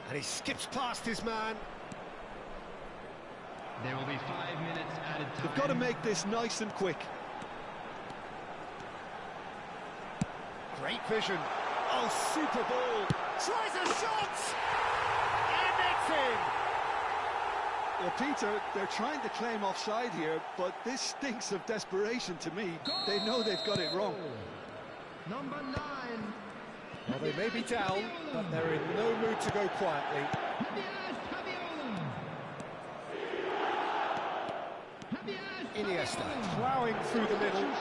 [SPEAKER 1] And he skips past his man.
[SPEAKER 5] There will be 5 minutes added time.
[SPEAKER 2] They've got to make this nice and quick.
[SPEAKER 1] Great vision. Oh, super ball. Tries a shot! And it's in!
[SPEAKER 2] Well, Peter, they're trying to claim offside here, but this stinks of desperation to me. They know they've got it wrong.
[SPEAKER 5] Number 9.
[SPEAKER 1] Well, they may be down, but they're in no mood to go quietly. Iniesta ploughing through the middle.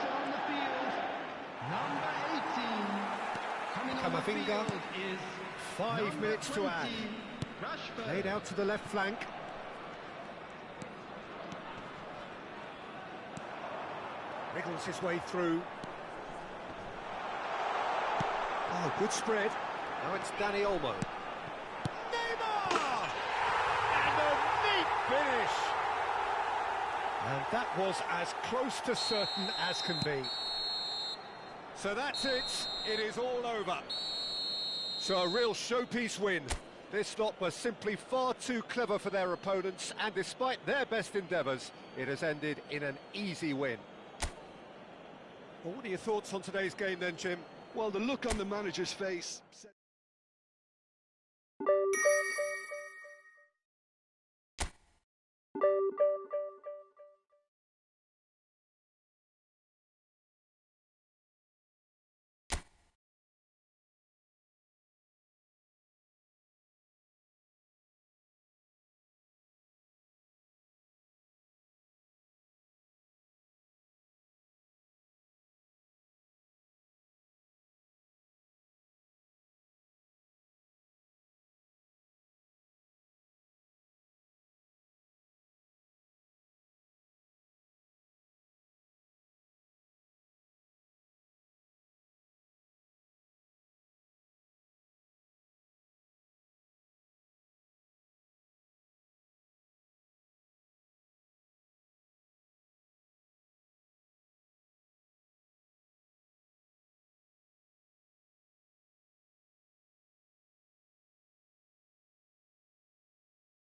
[SPEAKER 5] Number 18. Coming on the
[SPEAKER 1] Camavinga.
[SPEAKER 5] field is
[SPEAKER 1] 5 minutes to add.
[SPEAKER 5] Rashford.
[SPEAKER 1] Laid out to the left flank. Wriggles his way through. Oh, good spread. Now it's Danny Olmo. Neymar! And a neat finish! And that was as close to certain as can be. So that's it. It is all over. So a real showpiece win. This lot was simply far too clever for their opponents, and despite their best endeavours, it has ended in an easy win. Well, what are your thoughts on today's game then, Jim?
[SPEAKER 2] Well, the look on the manager's face...